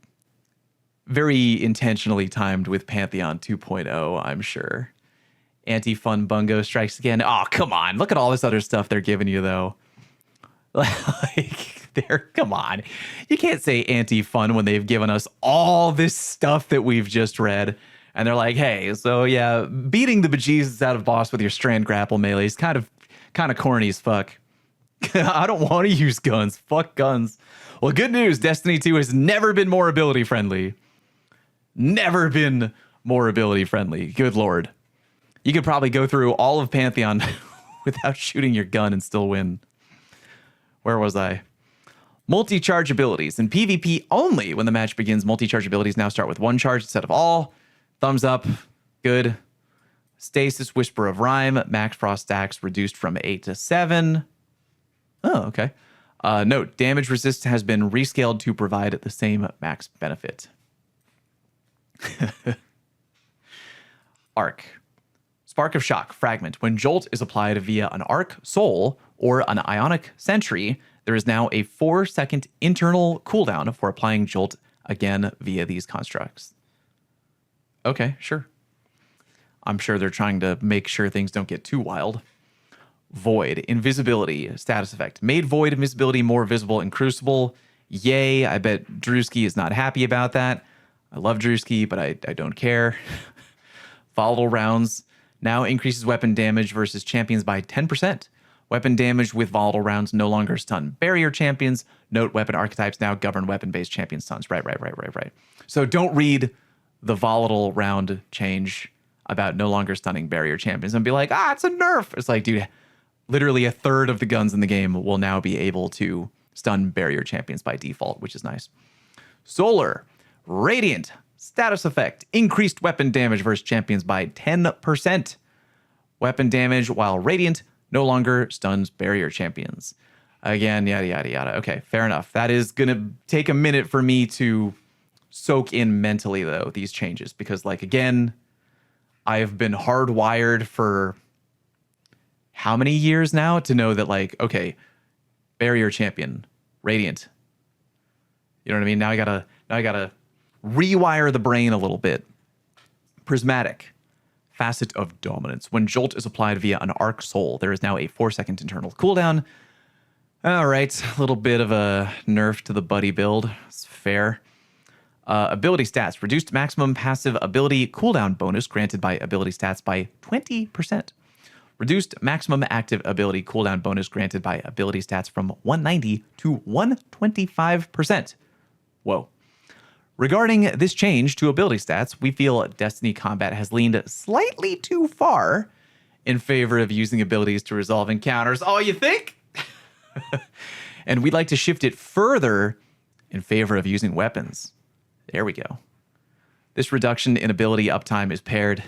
very intentionally timed with Pantheon 2.0, I'm sure. Anti-fun bungo strikes again. Oh, come on. Look at all this other stuff they're giving you, though. Like, come on. You can't say anti-fun when they've given us all this stuff that we've just read. And they're like, hey, so yeah, beating the bejesus out of boss with your strand grapple melee is kind of corny as fuck. I don't want to use guns. Fuck guns. Well, good news. Destiny 2 has never been more ability friendly. Never been more ability friendly. Good Lord. You could probably go through all of Pantheon without shooting your gun and still win. Where was I? Multi-charge abilities. In PvP only, when the match begins, multi-charge abilities now start with one charge instead of all. Thumbs up. Good. Stasis, Whisper of Rhyme. Max Frost stacks reduced from 8 to 7. Oh, okay. Note, damage resist has been rescaled to provide the same max benefit. Arc. Spark of Shock, Fragment. When Jolt is applied via an Arc, Soul, or an Ionic Sentry, there is now a 4-second internal cooldown for applying Jolt again via these constructs. Okay, sure. I'm sure they're trying to make sure things don't get too wild. Void, Invisibility, status effect. Made Void invisibility more visible in Crucible. Yay, I bet Drewski is not happy about that. I love Drewski, but I don't care. Volatile rounds now increases weapon damage versus champions by 10%. Weapon damage with volatile rounds no longer stun barrier champions. Note, weapon archetypes now govern weapon-based champion stuns. Right. So don't read the volatile round change about no longer stunning barrier champions and be like, it's a nerf. It's like, dude, literally a third of the guns in the game will now be able to stun barrier champions by default, which is nice. Solar, Radiant, status effect, increased weapon damage versus champions by 10%. Weapon damage while Radiant no longer stuns barrier champions. Again, yada, yada, yada. Okay, fair enough. That is going to take a minute for me to soak in mentally, though, these changes. Because, like, again, I've been hardwired for how many years now to know that, like, okay, barrier champion, Radiant. You know what I mean? Now I gotta rewire the brain a little bit. Prismatic. Facet of Dominance. When Jolt is applied via an Arc Soul, there is now a 4-second internal cooldown. All right, a little bit of a nerf to the buddy build. It's fair. Ability stats. Reduced maximum passive ability cooldown bonus granted by ability stats by 20%. Reduced maximum active ability cooldown bonus granted by ability stats from 190 to 125%. Whoa. Regarding this change to ability stats, we feel Destiny Combat has leaned slightly too far in favor of using abilities to resolve encounters. Oh, you think? And we'd like to shift it further in favor of using weapons. There we go. This reduction in ability uptime is paired.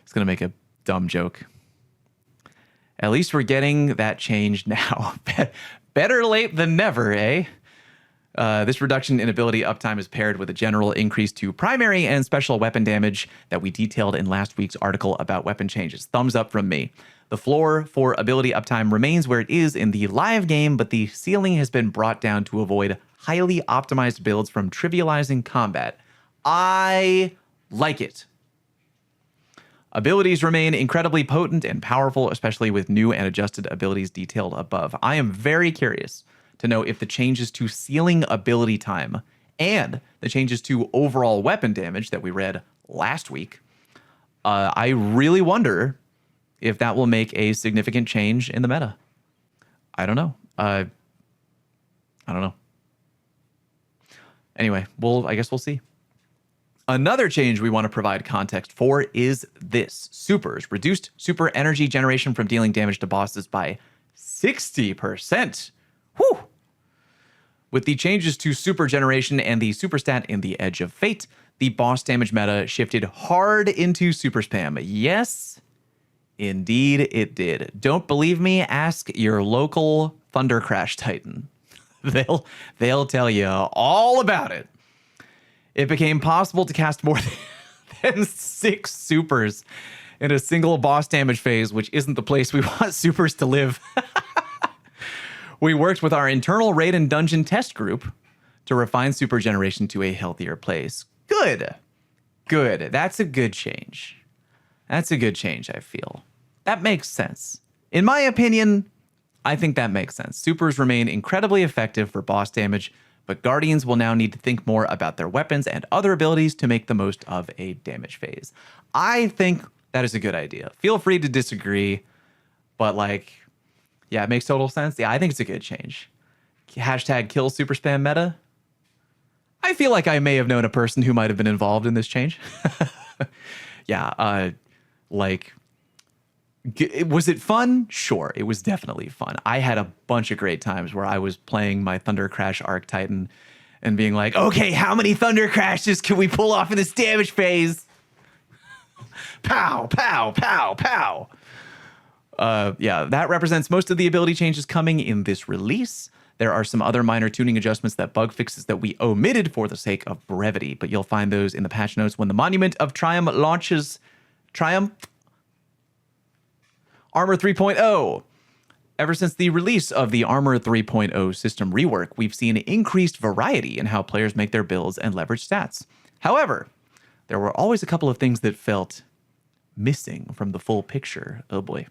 It's going to make a dumb joke. At least we're getting that change now. Better late than never, eh? This reduction in ability uptime is paired with a general increase to primary and special weapon damage that we detailed in last week's article about weapon changes. Thumbs up from me. The floor for ability uptime remains where it is in the live game, but the ceiling has been brought down to avoid highly optimized builds from trivializing combat. I like it. Abilities remain incredibly potent and powerful, especially with new and adjusted abilities detailed above. I am very curious to know if the changes to ceiling ability time and the changes to overall weapon damage that we read last week, I really wonder if that will make a significant change in the meta. I don't know. I don't know. Anyway, I guess we'll see. Another change we want to provide context for is this. Supers. Reduced super energy generation from dealing damage to bosses by 60%. Whew. With the changes to Super Generation and the Super Stat in the Edge of Fate, the boss damage meta shifted hard into Super Spam. Yes, indeed it did. Don't believe me? Ask your local Thunder Crash Titan. They'll tell you all about it. It became possible to cast more than 6 supers in a single boss damage phase, which isn't the place we want supers to live. We worked with our internal raid and dungeon test group to refine super generation to a healthier place. Good. Good. That's a good change. That's a good change, I feel. That makes sense. In my opinion, I think that makes sense. Supers remain incredibly effective for boss damage, but Guardians will now need to think more about their weapons and other abilities to make the most of a damage phase. I think that is a good idea. Feel free to disagree, but like, yeah, it makes total sense. Yeah, I think it's a good change. Hashtag kill super spam meta. I feel like I may have known a person who might have been involved in this change. Yeah, was it fun? Sure, it was definitely fun. I had a bunch of great times where I was playing my Thunder Crash Arc Titan and being like, okay, how many Thunder Crashes can we pull off in this damage phase? Pow, pow, pow, pow. Yeah, that represents most of the ability changes coming in this release. There are some other minor tuning adjustments, that bug fixes that we omitted for the sake of brevity, but you'll find those in the patch notes when the Monument of Triumph launches. Triumph Armor 3.0. Ever since the release of the Armor 3.0 system rework, we've seen increased variety in how players make their builds and leverage stats. However, there were always a couple of things that felt missing from the full picture. Oh boy.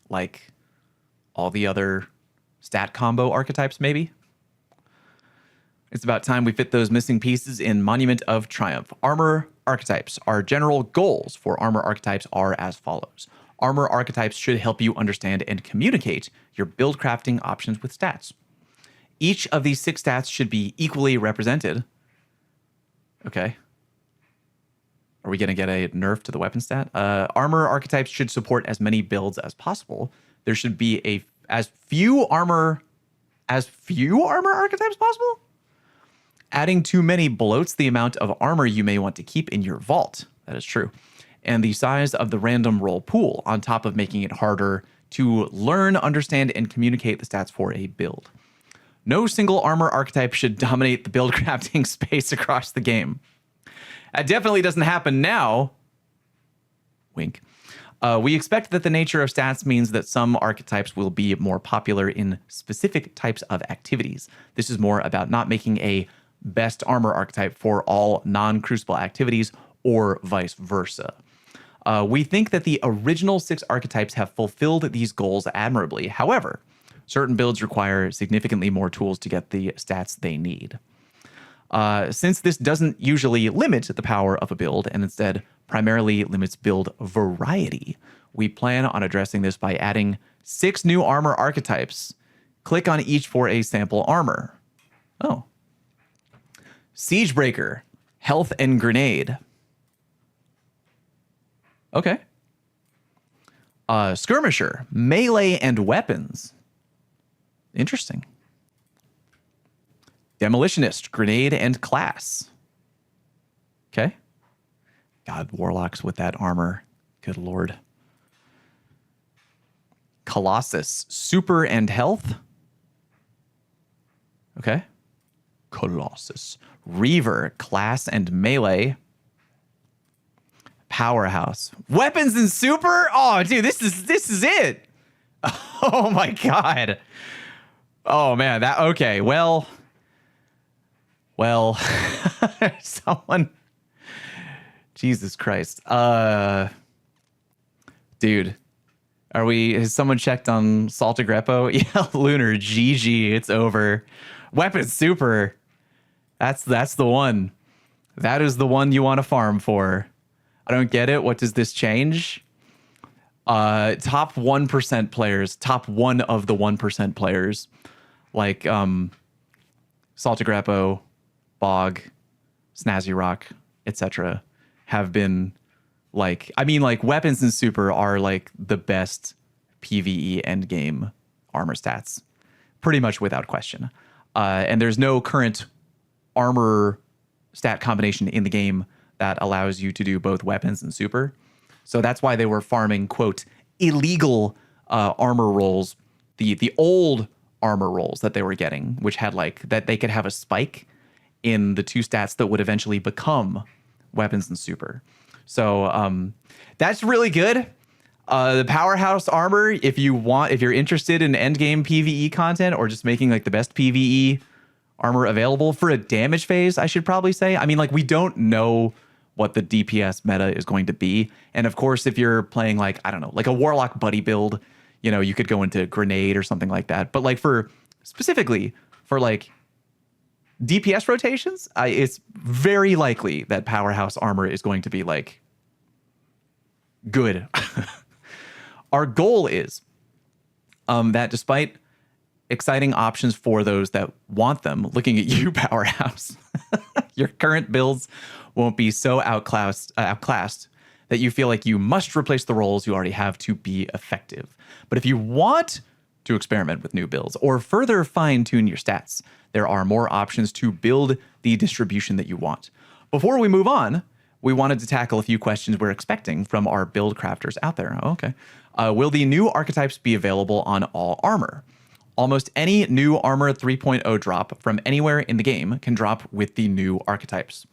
Like all the other stat combo archetypes, maybe? It's about time we fit those missing pieces in Monument of Triumph. Armor archetypes. Our general goals for armor archetypes are as follows. Armor archetypes should help you understand and communicate your build crafting options with stats. Each of these 6 stats should be equally represented. Okay. Are we going to get a nerf to the weapon stat? Armor archetypes should support as many builds as possible. There should be as few armor archetypes possible. Adding too many bloats the amount of armor you may want to keep in your vault. That is true. And the size of the random roll pool, on top of making it harder to learn, understand, and communicate the stats for a build. No single armor archetype should dominate the build crafting space across the game. That definitely doesn't happen now. Wink. We expect that the nature of stats means that some archetypes will be more popular in specific types of activities. This is more about not making a best armor archetype for all non-Crucible activities or vice versa. We think that the original 6 archetypes have fulfilled these goals admirably. However, certain builds require significantly more tools to get the stats they need. Since this doesn't usually limit the power of a build and instead primarily limits build variety, we plan on addressing this by adding 6 new armor archetypes. Click on each for a sample armor. Oh. Siegebreaker, Health and Grenade. Okay. Skirmisher, Melee and Weapons. Interesting. Demolitionist, Grenade and Class. Okay. God, Warlocks with that armor. Good lord. Colossus, Super and Health. Okay. Colossus. Reaver, Class and Melee. Powerhouse. Weapons and Super? Oh, dude, this is it. Oh my god. Oh man, okay. Well, someone, Jesus Christ. Dude, has someone checked on Salta Greppo? Yeah, Lunar, GG, it's over. Weapon Super, that's the one. That is the one you want to farm for. I don't get it. What does this change? Top 1% players, top 1 of the 1% players, like Salta Greppo, Bog, Snazzy Rock, etc., have been like, Weapons and Super are like the best PvE endgame armor stats. pretty much without question. And there's no current armor stat combination in the game that allows you to do both weapons and super. So that's why they were farming, quote, illegal armor rolls, the old armor rolls that they were getting, which had like that they could have a spike in the 2 stats that would eventually become weapons and super. So that's really good. The powerhouse armor, if you're interested in endgame PvE content or just making like the best PvE armor available for a damage phase, I should probably say. I mean, like, we don't know what the DPS meta is going to be. And of course, if you're playing like, I don't know, like a Warlock buddy build, you know, you could go into Grenade or something like that. But like specifically for like DPS rotations, it's very likely that powerhouse armor is going to be like good. Our goal is that despite exciting options for those that want them, looking at you, Powerhouse, your current builds won't be so outclassed that you feel like you must replace the roles you already have to be effective. But if you want to experiment with new builds or further fine-tune your stats, there are more options to build the distribution that you want. Before we move on, we wanted to tackle a few questions we're expecting from our build crafters out there. Okay. Will the new archetypes be available on all armor? Almost any new Armor 3.0 drop from anywhere in the game can drop with the new archetypes.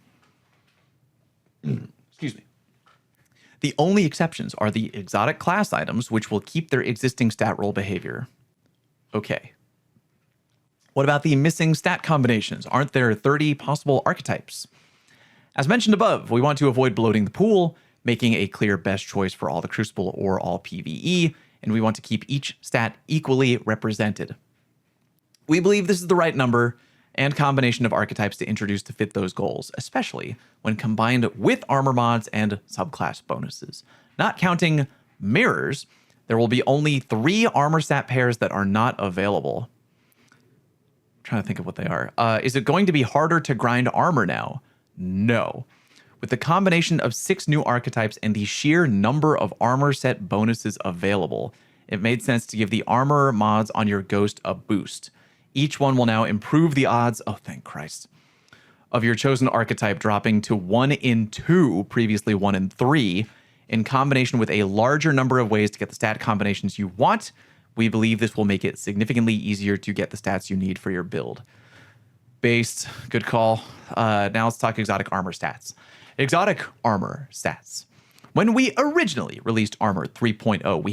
Excuse me. The only exceptions are the exotic class items, which will keep their existing stat roll behavior. Okay. What about the missing stat combinations? Aren't there 30 possible archetypes? As mentioned above, we want to avoid bloating the pool, making a clear best choice for all the Crucible or all PvE, and we want to keep each stat equally represented. We believe this is the right number and combination of archetypes to introduce to fit those goals, especially when combined with armor mods and subclass bonuses. Not counting mirrors, there will be only 3 armor stat pairs that are not available. I'm trying to think of what they are. Is it going to be harder to grind armor now? No. With the combination of 6 new archetypes and the sheer number of armor set bonuses available, it made sense to give the armor mods on your Ghost a boost. Each one will now improve the odds, oh thank Christ, of your chosen archetype dropping to 1 in 2, previously 1 in 3, in combination with a larger number of ways to get the stat combinations you want. We believe this will make it significantly easier to get the stats you need for your build. Based, good call. Now let's talk exotic armor stats. Exotic armor stats. When we originally released Armor 3.0, we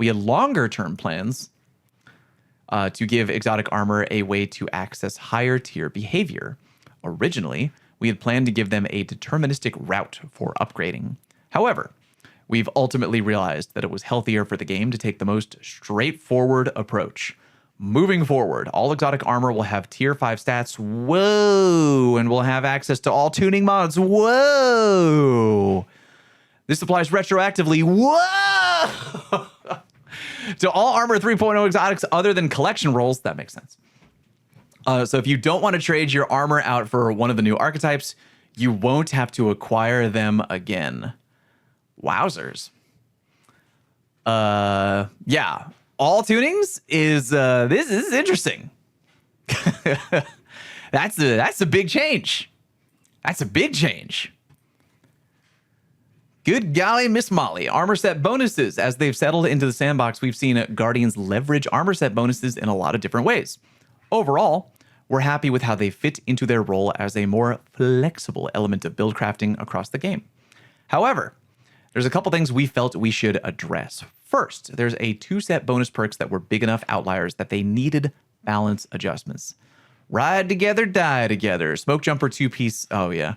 had longer term plans to give exotic armor a way to access higher tier behavior. Originally, we had planned to give them a deterministic route for upgrading. However, we've ultimately realized that it was healthier for the game to take the most straightforward approach. Moving forward, all exotic armor will have tier 5 stats. Whoa! And will have access to all tuning mods. Whoa! This applies retroactively. Whoa! To all Armor 3.0 exotics other than collection rolls. That makes sense. So if you don't want to trade your armor out for one of the new archetypes, you won't have to acquire them again. Wowzers. Yeah. All tunings is this is interesting. That's a big change. That's a big change. Good golly, Miss Molly. Armor set bonuses. As they've settled into the sandbox, we've seen Guardians leverage armor set bonuses in a lot of different ways. Overall, we're happy with how they fit into their role as a more flexible element of build crafting across the game. However, there's a couple things we felt we should address. First, there's a 2-set bonus perks that were big enough outliers that they needed balance adjustments. Ride together, die together. Smoke jumper 2-piece. Oh, yeah.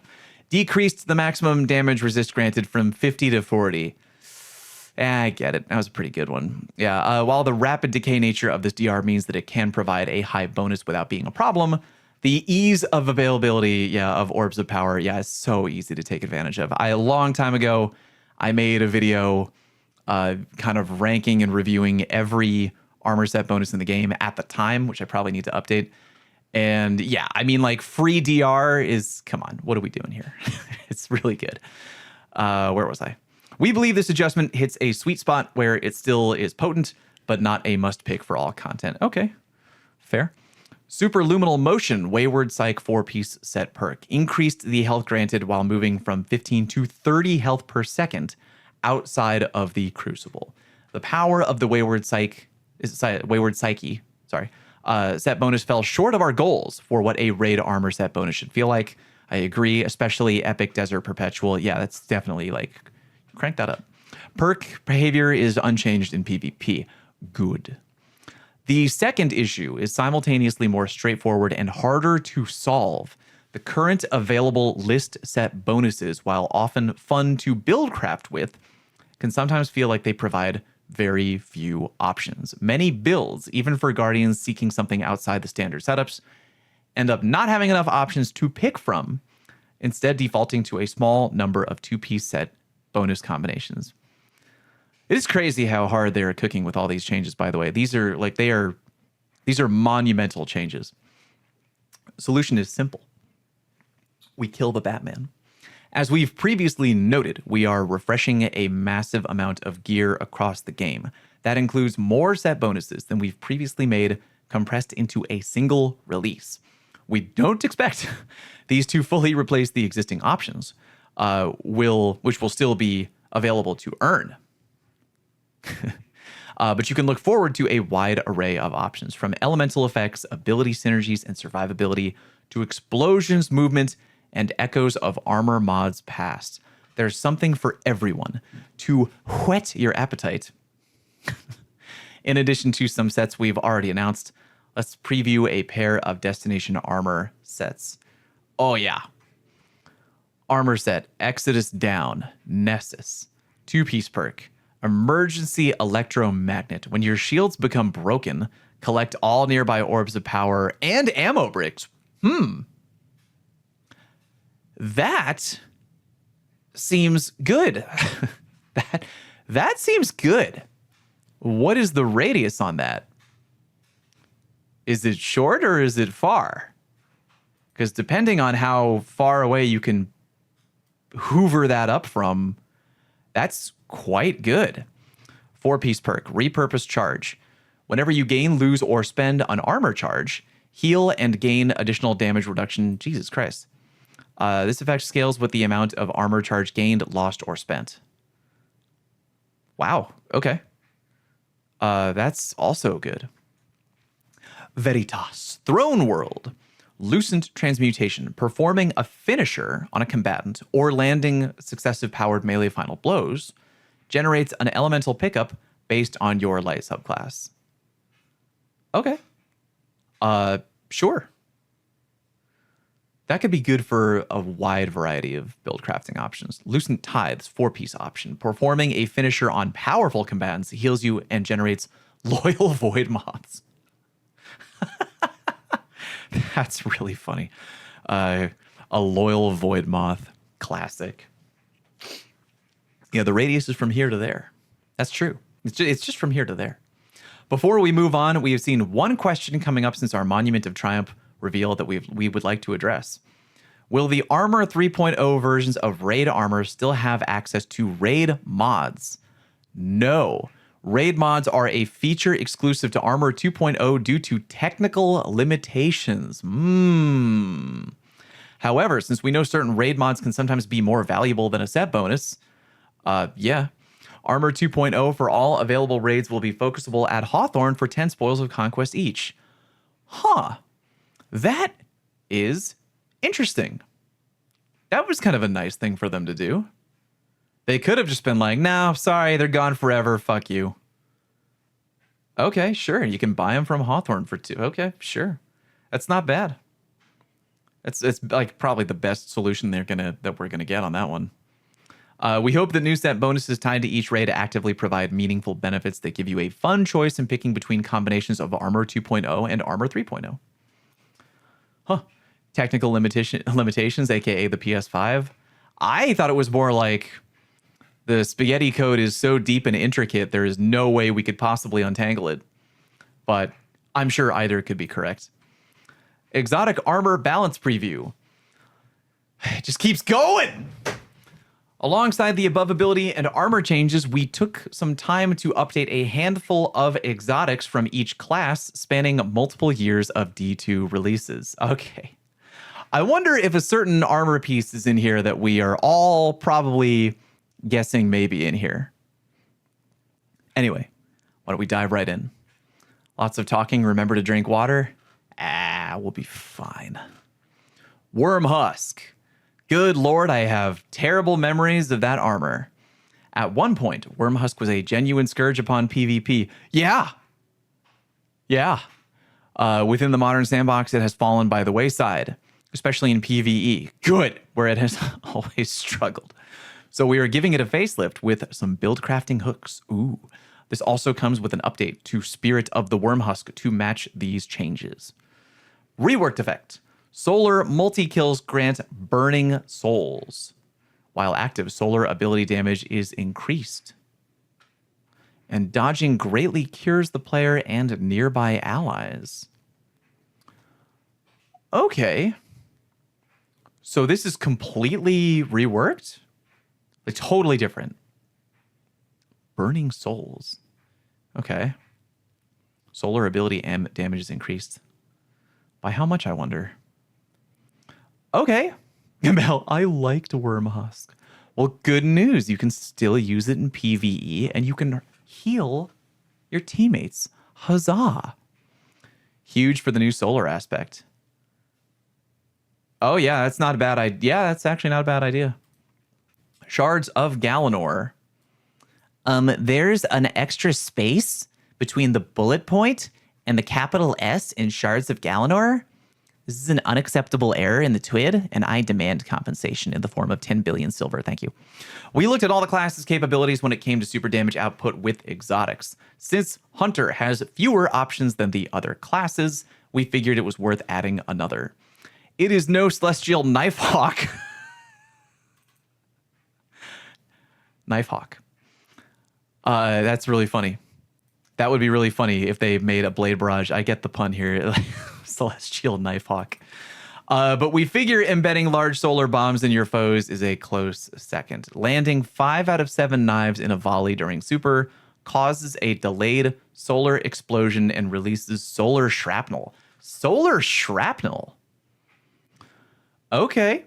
Decreased the maximum damage resist granted from 50 to 40. I get it. That was a pretty good one. Yeah, while the rapid decay nature of this DR means that it can provide a high bonus without being a problem, the ease of availability, of Orbs of Power, is so easy to take advantage of. A long time ago, I made a video kind of ranking and reviewing every armor set bonus in the game at the time, which I probably need to update. And yeah, I mean, like, free DR is, come on, what are we doing here? It's really good. Where was I? We believe this adjustment hits a sweet spot where it still is potent, but not a must pick for all content. Okay, fair. Superluminal Motion, Wayward Psych 4-piece set perk. Increased the health granted while moving from 15 to 30 health per second outside of the Crucible. The power of the Wayward Psyche, set bonus fell short of our goals for what a raid armor set bonus should feel like. I agree, especially Epic Desert Perpetual. Yeah, that's definitely like, crank that up. Perk behavior is unchanged in PvP. Good. The second issue is simultaneously more straightforward and harder to solve. The current available list set bonuses, while often fun to build craft with, can sometimes feel like they provide very few options. Many builds, even for Guardians seeking something outside the standard setups, end up not having enough options to pick from, instead defaulting to a small number of 2-piece set bonus combinations. It is crazy how hard they are cooking with all these changes, by the way. These are monumental changes. Solution is simple. We kill the Batman. As we've previously noted, we are refreshing a massive amount of gear across the game. That includes more set bonuses than we've previously made, compressed into a single release. We don't expect these to fully replace the existing options, which will still be available to earn. But you can look forward to a wide array of options, from elemental effects, ability synergies, and survivability to explosions, movement, and echoes of armor mods past. There's something for everyone to whet your appetite. In addition to some sets we've already announced, let's preview a pair of Destination Armor sets. Oh yeah. Armor set, Exodus Down, Nessus, 2-piece perk. Emergency Electromagnet. When your shields become broken, collect all nearby orbs of power and ammo bricks. That seems good. that seems good. What is the radius on that? Is it short or is it far? Because depending on how far away you can hoover that up from, that's quite good. 4-piece perk, Repurpose Charge. Whenever you gain, lose, or spend an armor charge, heal and gain additional damage reduction. Jesus Christ. This effect scales with the amount of armor charge gained, lost, or spent. Wow. Okay. That's also good. Veritas, Throne World. Lucent Transmutation. Performing a finisher on a combatant or landing successive powered melee final blows generates an elemental pickup based on your light subclass. Okay. Sure. That could be good for a wide variety of build crafting options. Lucent Tithes, 4-piece option. Performing a finisher on powerful combatants heals you and generates loyal void moths. That's really funny. A loyal void moth. Classic. Yeah, the radius is from here to there. That's true. It's just from here to there. Before we move on, we have seen one question coming up since our Monument of Triumph reveal that we would like to address. Will the Armor 3.0 versions of Raid Armor still have access to Raid mods? No. Raid mods are a feature exclusive to Armor 2.0 due to technical limitations. However, since we know certain raid mods can sometimes be more valuable than a set bonus, Armor 2.0 for all available raids will be focusable at Hawthorne for 10 Spoils of Conquest each. That is interesting. That was kind of a nice thing for them to do. They could have just been like, no, sorry, they're gone forever. Fuck you. Okay, sure. You can buy them from Hawthorne for 2. Okay, sure. That's not bad. It's like probably the best solution that we're gonna get on that one. We hope that new set bonuses tied to each raid actively provide meaningful benefits that give you a fun choice in picking between combinations of Armor 2.0 and Armor 3.0. Technical limitations, aka the PS5. I thought it was more like the spaghetti code is so deep and intricate, there is no way we could possibly untangle it. But I'm sure either could be correct. Exotic Armor Balance Preview. It just keeps going. Alongside the above ability and armor changes, we took some time to update a handful of exotics from each class, spanning multiple years of D2 releases. Okay. I wonder if a certain armor piece is in here that we are all probably guessing maybe in here. Anyway, why don't we dive right in? Lots of talking. Remember to drink water. We'll be fine. Worm Husk. Good Lord, I have terrible memories of that armor. At one point, Worm Husk was a genuine scourge upon PvP. Yeah. Within the modern sandbox, it has fallen by the wayside, especially in PvE. Good, where it has always struggled. So we are giving it a facelift with some build crafting hooks. Ooh. This also comes with an update to Spirit of the Worm Husk to match these changes. Reworked effect. Solar multi-kills grant burning souls, while active solar ability damage is increased. And dodging greatly cures the player and nearby allies. Okay. So this is completely reworked? Like totally different. Burning souls. Okay. Solar ability damage is increased. By how much, I wonder? Okay. Mel, I liked Worm Husk. Well, good news. You can still use it in PvE and you can heal your teammates. Huzzah. Huge for the new solar aspect. Oh, yeah, that's not a bad idea. Yeah, that's actually not a bad idea. Shards of Galanor. There's an extra space between the bullet point and the capital S in Shards of Galanor. This is an unacceptable error in the TWID, and I demand compensation in the form of 10 billion silver. Thank you. We looked at all the class's capabilities when it came to super damage output with exotics. Since Hunter has fewer options than the other classes, we figured it was worth adding another. It is no Celestial Knifehawk. Knifehawk. That's really funny. That would be really funny if they made a Blade Barrage. I get the pun here. Celestial Knifehawk. But we figure embedding large solar bombs in your foes is a close second. Landing 5 out of 7 knives in a volley during super causes a delayed solar explosion and releases solar shrapnel. Solar shrapnel? Okay.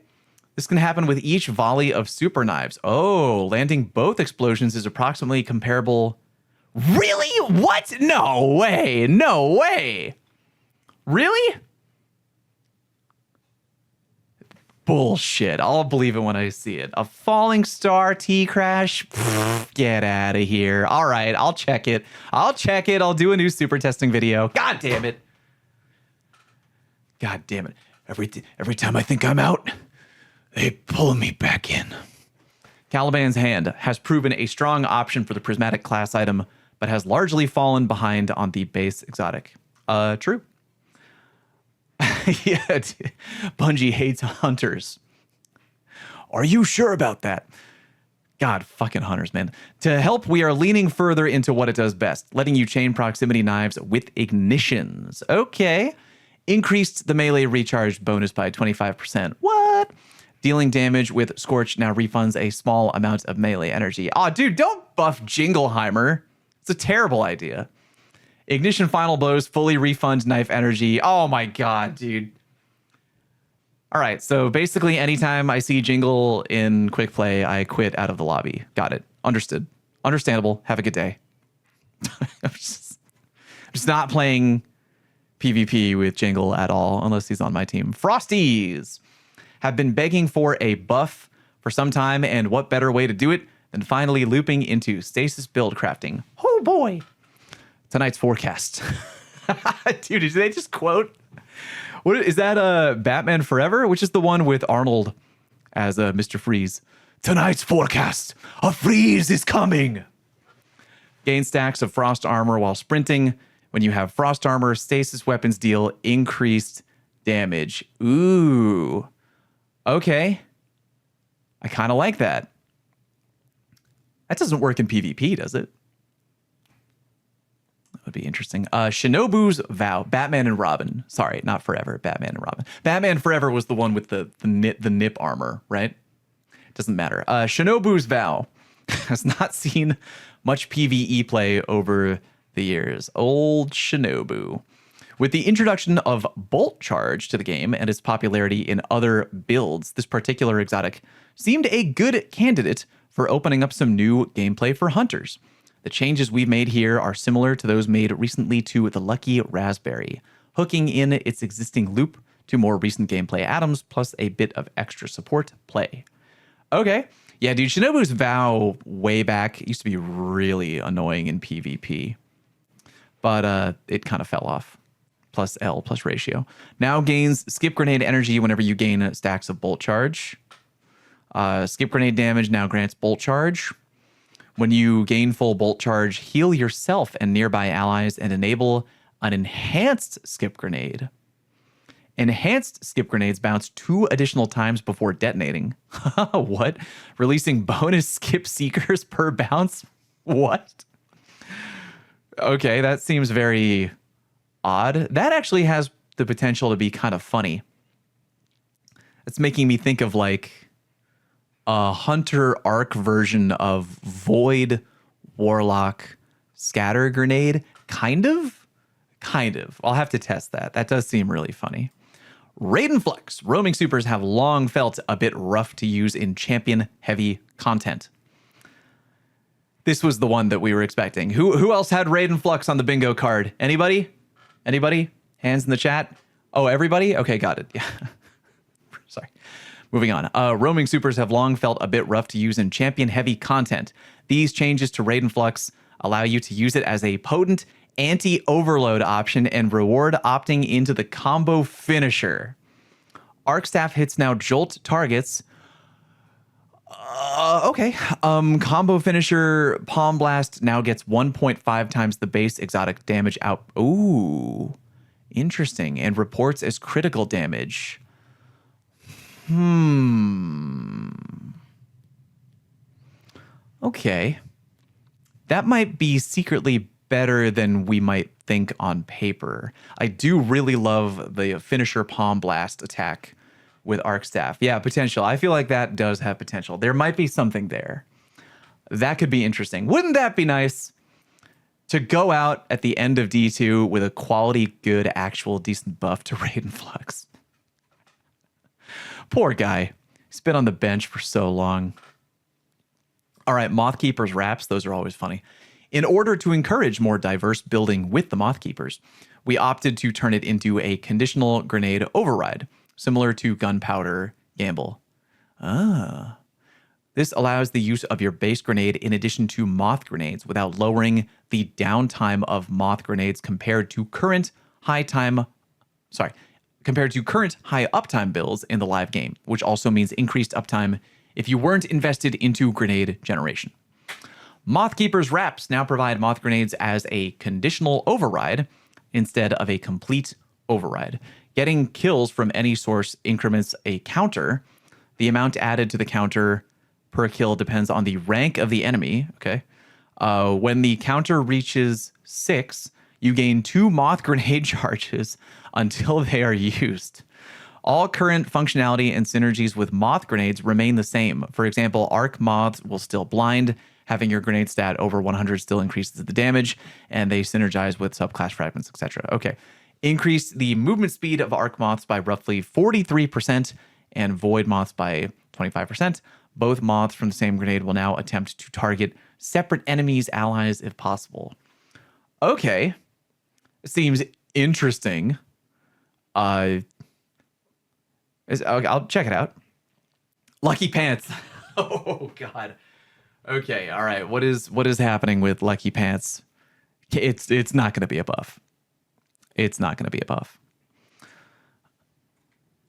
This can happen with each volley of super knives. Oh, landing both explosions is approximately comparable. Really? What? No way. No way. Really? Bullshit. I'll believe it when I see it. A falling star T-crash? Get out of here. All right, I'll check it. I'll do a new super testing video. God damn it. God damn it. Every time I think I'm out, they pull me back in. Caliban's Hand has proven a strong option for the prismatic class item, but has largely fallen behind on the base exotic. True. Yeah, Bungie hates hunters. Are you sure about that? God, fucking hunters, man. To help, we are leaning further into what it does best, letting you chain proximity knives with ignitions. Okay. Increased the melee recharge bonus by 25%. What? Dealing damage with Scorch now refunds a small amount of melee energy. Aw, dude, don't buff Jingleheimer. It's a terrible idea. Ignition final blows fully refund knife energy. Oh my god, dude. All right, so basically anytime I see Jingle in quick play, I quit out of the lobby. Got it. Understood. Understandable. Have a good day. I'm just not playing PvP with Jingle at all unless he's on my team. Frosties have been begging for a buff for some time, and what better way to do it than finally looping into stasis build crafting. Oh boy. Tonight's forecast. Dude, did they just quote? What is that? Batman Forever, which is the one with Arnold as Mr. Freeze. Tonight's forecast: a freeze is coming. Gain stacks of frost armor while sprinting. When you have frost armor, stasis weapons deal increased damage. Ooh, okay. I kind of like that. That doesn't work in PvP, does it? Would be interesting. Shinobu's Vow, Batman and Robin. Sorry, not Forever. Batman and Robin. Batman Forever was the one with the nip armor, right? Doesn't matter. Shinobu's Vow has not seen much PvE play over the years. Old Shinobu. With the introduction of Bolt Charge to the game and its popularity in other builds, this particular exotic seemed a good candidate for opening up some new gameplay for hunters. The changes we've made here are similar to those made recently to the Lucky Raspberry, hooking in its existing loop to more recent gameplay atoms, plus a bit of extra support play. Okay. Yeah, dude, Shinobu's Vow way back used to be really annoying in PvP, but it kind of fell off. Plus L plus ratio. Now gains Skip Grenade energy whenever you gain stacks of Bolt Charge. Skip Grenade damage now grants Bolt Charge. When you gain full Bolt Charge, heal yourself and nearby allies and enable an enhanced Skip Grenade. Enhanced Skip Grenades bounce 2 additional times before detonating. What? Releasing bonus Skip Seekers per bounce? What? Okay, that seems very odd. That actually has the potential to be kind of funny. It's making me think of like a Hunter Arc version of Void Warlock Scatter Grenade. Kind of. I'll have to test that. That does seem really funny. Raiden Flux. Roaming supers have long felt a bit rough to use in champion heavy content. This was the one that we were expecting. Who else had Raiden Flux on the bingo card? Anybody? Hands in the chat? Oh, everybody? Okay, got it. Yeah. Sorry. Moving on. Roaming supers have long felt a bit rough to use in champion-heavy content. These changes to Raiden Flux allow you to use it as a potent anti-overload option and reward opting into the combo finisher. Arc Staff hits now jolt targets. Okay. Combo finisher Palm Blast now gets 1.5 times the base exotic damage out. Ooh, interesting. And reports as critical damage. Okay. That might be secretly better than we might think on paper. I do really love the finisher Palm Blast attack with Arc Staff. Yeah, potential. I feel like that does have potential. There might be something there. That could be interesting. Wouldn't that be nice to go out at the end of D2 with a quality, good, actual, decent buff to Raiden Flux? Poor guy. He's been on the bench for so long. All right, Mothkeeper's Wraps. Those are always funny. In order to encourage more diverse building with the Mothkeepers, we opted to turn it into a conditional grenade override, similar to Gunpowder Gamble. This allows the use of your base grenade in addition to moth grenades without lowering the downtime of moth grenades compared to current high uptime builds in the live game, which also means increased uptime if you weren't invested into grenade generation. Mothkeeper's Wraps now provide moth grenades as a conditional override instead of a complete override. Getting kills from any source increments a counter. The amount added to the counter per kill depends on the rank of the enemy. Okay. When the counter reaches 6, you gain 2 moth grenade charges until they are used. All current functionality and synergies with moth grenades remain the same. For example, arc moths will still blind. Having your grenade stat over 100 still increases the damage, and they synergize with subclass fragments, etc. Okay. Increase the movement speed of arc moths by roughly 43% and void moths by 25%. Both moths from the same grenade will now attempt to target separate enemies, allies, if possible. Okay. Seems interesting. I'll check it out. Lucky Pants. Oh, God. Okay, all right. What is happening with Lucky Pants? It's not going to be a buff. It's not going to be a buff.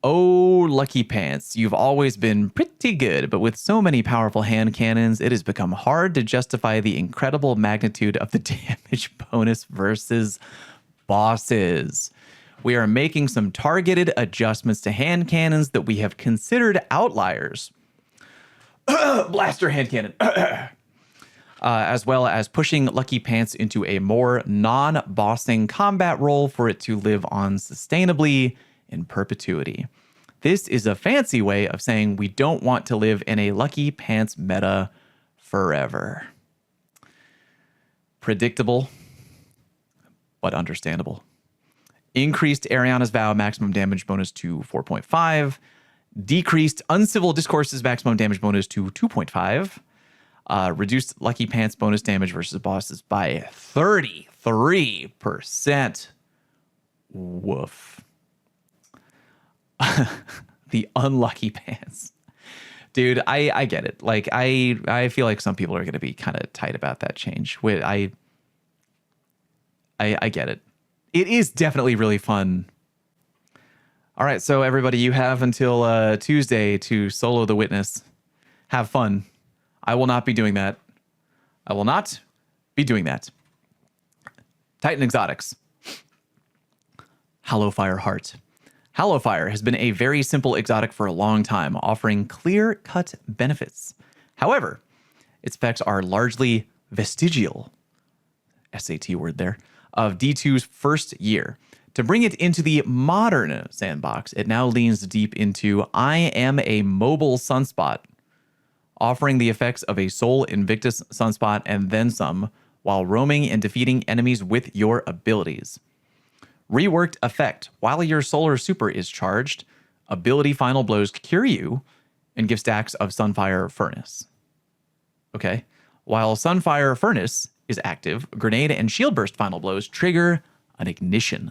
Oh, Lucky Pants, you've always been pretty good, but with so many powerful hand cannons, it has become hard to justify the incredible magnitude of the damage bonus versus bosses. We are making some targeted adjustments to hand cannons that we have considered outliers. Blaster hand cannon. As well as pushing Lucky Pants into a more non-bossing combat role for it to live on sustainably in perpetuity. This is a fancy way of saying we don't want to live in a Lucky Pants meta forever. Predictable, but understandable. Increased Ariana's Vow maximum damage bonus to 4.5. Decreased Uncivil Discourse's maximum damage bonus to 2.5. Reduced Lucky Pants bonus damage versus bosses by 33%. Woof. The Unlucky Pants. Dude, I get it. Like, I feel like some people are going to be kind of tight about that change. I get it. It is definitely really fun. All right, so everybody, you have until Tuesday to solo the Witness. Have fun. I will not be doing that. I will not be doing that. Titan Exotics. Hallowfire Heart. Hallowfire has been a very simple exotic for a long time, offering clear-cut benefits. However, its effects are largely vestigial, SAT word there, of D2's first year. To bring it into the modern sandbox, it now leans deep into I am a mobile sunspot, offering the effects of a Soul Invictus sunspot and then some, while roaming and defeating enemies with your abilities. Reworked effect. While your solar super is charged, ability final blows cure you and give stacks of Sunfire Furnace. Okay. While Sunfire Furnace is active, Grenade and Shieldburst final blows trigger an ignition.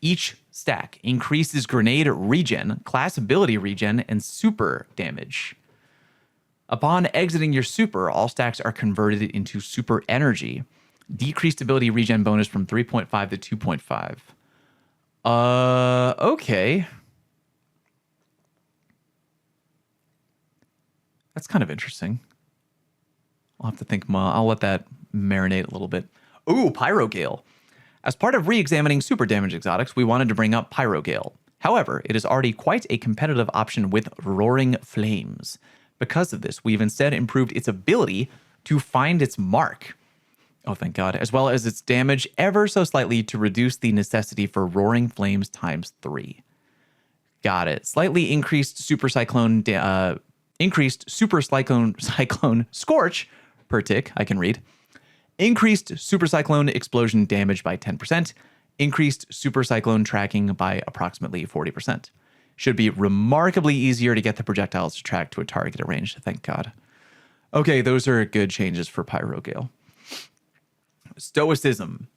Each stack increases Grenade regen, class ability regen, and super damage. Upon exiting your super, all stacks are converted into super energy. Decreased ability regen bonus from 3.5 to 2.5. Okay. That's kind of interesting. I'll have to think more. I'll let that marinate a little bit. Ooh, Pyrogale. As part of re-examining super damage exotics, we wanted to bring up Pyrogale. However, it is already quite a competitive option with Roaring Flames. Because of this, we've instead improved its ability to find its mark. Oh, thank God. As well as its damage ever so slightly to reduce the necessity for Roaring Flames times 3. Got it. Slightly increased Super Cyclone Scorch per tick. I can read. Increased Super Cyclone Explosion damage by 10%. Increased Super Cyclone tracking by approximately 40%. Should be remarkably easier to get the projectiles to track to a target at range. Thank God. Okay, those are good changes for Pyrogale. Stoicism.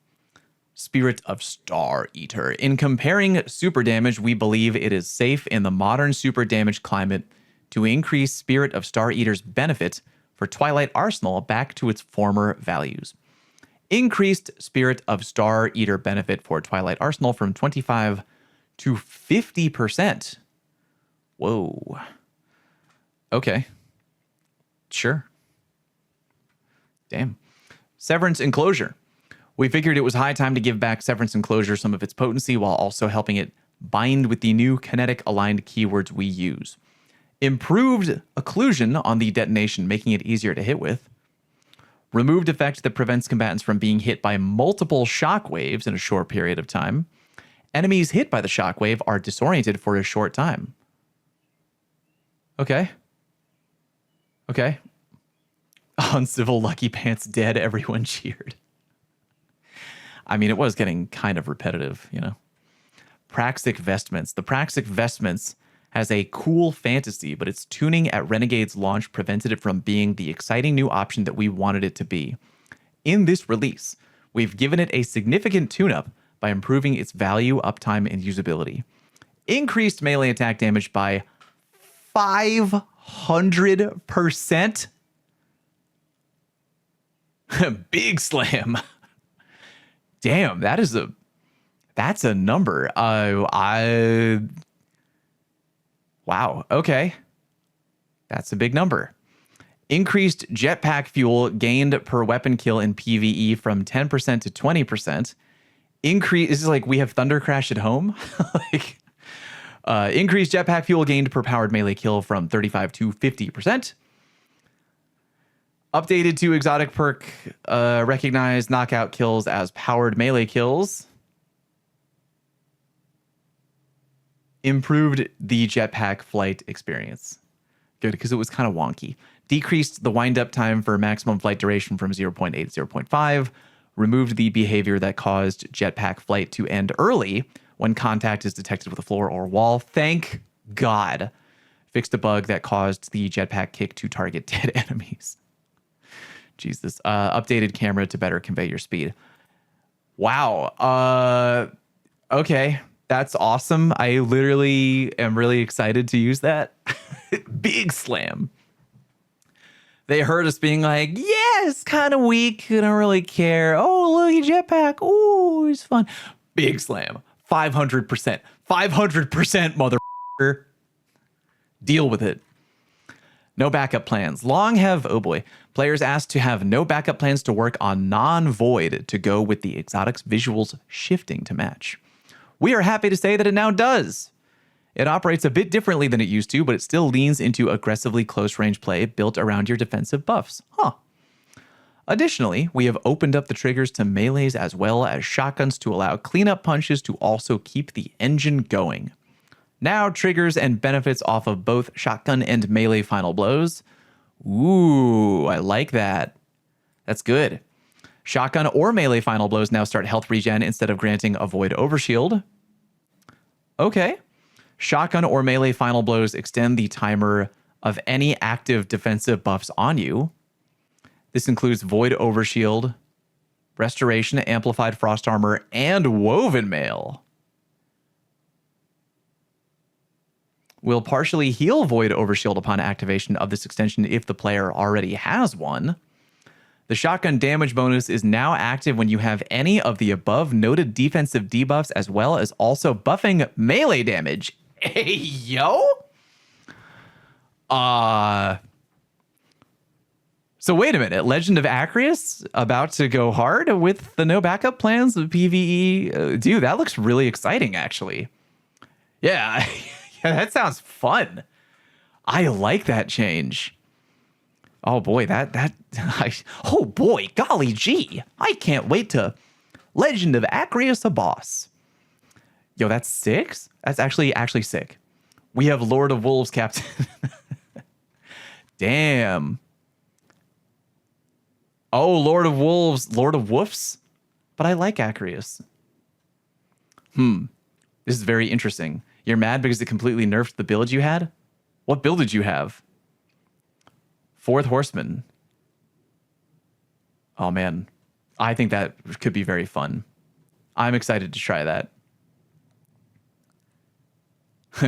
Spirit of Star Eater. In comparing super damage, we believe it is safe in the modern super damage climate to increase Spirit of Star Eater's benefit for Twilight Arsenal back to its former values. Increased Spirit of Star Eater benefit for Twilight Arsenal from 25 to 50%. Whoa. Okay. Sure. Damn. Severance Enclosure. We figured it was high time to give back Severance Enclosure some of its potency while also helping it bind with the new kinetic aligned keywords we use. Improved occlusion on the detonation, making it easier to hit with. Removed effect that prevents combatants from being hit by multiple shockwaves in a short period of time. Enemies hit by the shockwave are disoriented for a short time. Okay. Okay. Uncivil Lucky Pants dead, everyone cheered. I mean, it was getting kind of repetitive, you know. Praxic Vestments. The Praxic Vestments has a cool fantasy, but its tuning at Renegade's launch prevented it from being the exciting new option that we wanted it to be. In this release, we've given it a significant tune-up by improving its value, uptime, and usability. Increased melee attack damage by 500%. Big slam. Damn, that's a number. Wow, okay. That's a big number. Increased jetpack fuel gained per weapon kill in PvE from 10% to 20%. This is like we have Thunder Crash at home. Increased jetpack fuel gained per powered melee kill from 35 to 50%. Updated to exotic perk, recognize knockout kills as powered melee kills. Improved the jetpack flight experience. Good, because it was kind of wonky. Decreased the wind-up time for maximum flight duration from 0.8 to 0.5. Removed the behavior that caused jetpack flight to end early when contact is detected with a floor or wall. Thank God. Fixed a bug that caused the jetpack kick to target dead enemies. Jesus. Updated camera to better convey your speed. Wow. Okay. That's awesome. I literally am really excited to use that. Big slam. They heard us being like, yeah, it's kind of weak. I don't really care. Oh, look, jetpack. Oh, it's fun. Big slam. 500%. 500%, motherfucker. Deal with it. No backup plans. Long have, oh boy, players asked to have no backup plans to work on non-void to go with the exotic's visuals shifting to match. We are happy to say that it now does. It operates a bit differently than it used to, but it still leans into aggressively close-range play built around your defensive buffs. Additionally, we have opened up the triggers to melees as well as shotguns to allow cleanup punches to also keep the engine going. Now, triggers and benefits off of both shotgun and melee final blows. Ooh, I like that. That's good. Shotgun or melee final blows now start health regen instead of granting a void overshield. Okay. Shotgun or melee final blows extend the timer of any active defensive buffs on you. This includes void overshield, restoration, amplified frost armor, and woven mail. Will partially heal void overshield upon activation of this extension if the player already has one. The shotgun damage bonus is now active when you have any of the above noted defensive debuffs as well as also buffing melee damage. Hey, yo? So wait a minute. Legend of Acreus about to go hard with the no backup plans of PvE? Dude, that looks really exciting, actually. Yeah, yeah, that sounds fun. I like that change. Oh boy, oh boy, golly gee. I can't wait to Legend of Acreus a boss. Yo, that's 6? That's actually sick. We have Lord of Wolves Captain. Damn. Oh, Lord of Wolves, Lord of Woofs. But I like Acreus. This is very interesting. You're mad because it completely nerfed the build you had? What build did you have? Fourth Horseman. Oh man, I think that could be very fun. I'm excited to try that.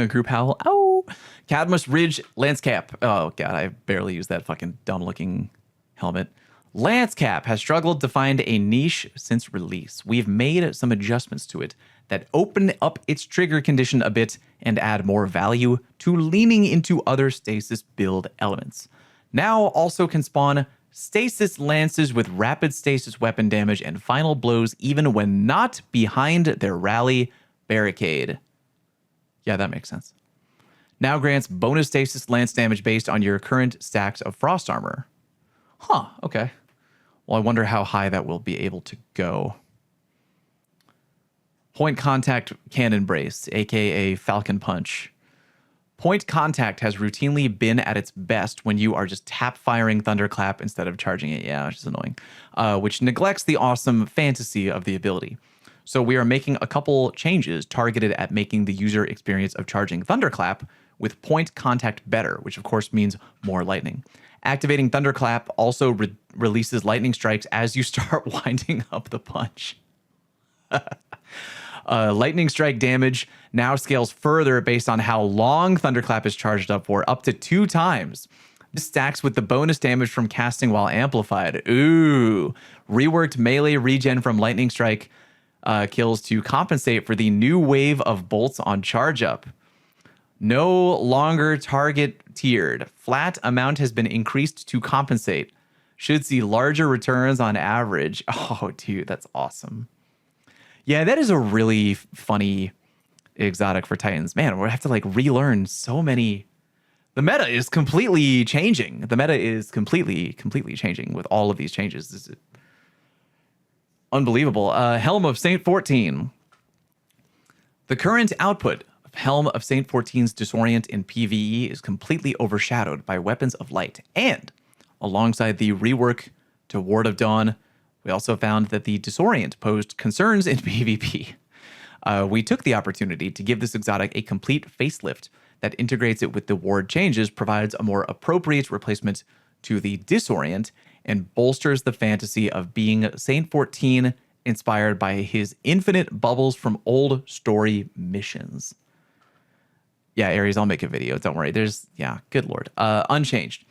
Group Howl. Oh, Cadmus Ridge Lance Cap. Oh god, I barely used that fucking dumb looking helmet. Lance Cap has struggled to find a niche since release. We've made some adjustments to it that open up its trigger condition a bit and add more value to leaning into other stasis build elements. Now also can spawn stasis lances with rapid stasis weapon damage and final blows even when not behind their rally barricade. Yeah, that makes sense. Now grants bonus stasis lance damage based on your current stacks of frost armor. Okay. Well, I wonder how high that will be able to go. Point Contact Cannon Brace, aka Falcon Punch. Point Contact has routinely been at its best when you are just tap firing Thunderclap instead of charging it. Yeah, which is annoying. Which neglects the awesome fantasy of the ability. So we are making a couple changes targeted at making the user experience of charging Thunderclap with Point Contact better, which of course means more lightning. Activating Thunderclap also releases lightning strikes as you start winding up the punch. Lightning strike damage now scales further based on how long Thunderclap is charged up for, up to 2 times. This stacks with the bonus damage from casting while amplified. Ooh. Reworked melee regen from lightning strike kills to compensate for the new wave of bolts on charge up. No longer target tiered. Flat amount has been increased to compensate. Should see larger returns on average. Oh, dude, that's awesome. Yeah, that is a really funny exotic for Titans. Man, we'll have to like relearn so many. The meta is completely changing. The meta is completely changing with all of these changes. This is unbelievable. Helm of Saint 14. The current output Helm of Saint 14's Disorient in PvE is completely overshadowed by Weapons of Light. And alongside the rework to Ward of Dawn, we also found that the Disorient posed concerns in PvP. We took the opportunity to give this exotic a complete facelift that integrates it with the ward changes, provides a more appropriate replacement to the Disorient, and bolsters the fantasy of being Saint 14 inspired by his infinite bubbles from old story missions. Yeah, Ares, I'll make a video. Don't worry. Good lord. Unchanged.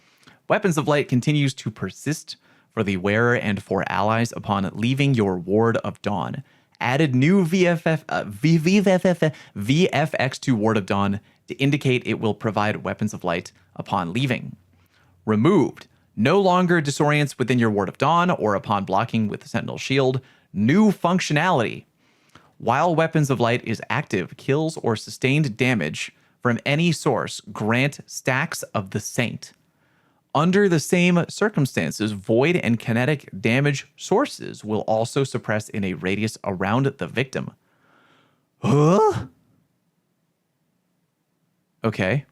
Weapons of Light continues to persist for the wearer and for allies upon leaving your Ward of Dawn. Added new VFX to Ward of Dawn to indicate it will provide Weapons of Light upon leaving. Removed. No longer disorients within your Ward of Dawn or upon blocking with the Sentinel Shield. New functionality. While Weapons of Light is active, kills or sustained damage from any source grant stacks of the Saint. Under the same circumstances, void and kinetic damage sources will also suppress in a radius around the victim. Huh? Okay.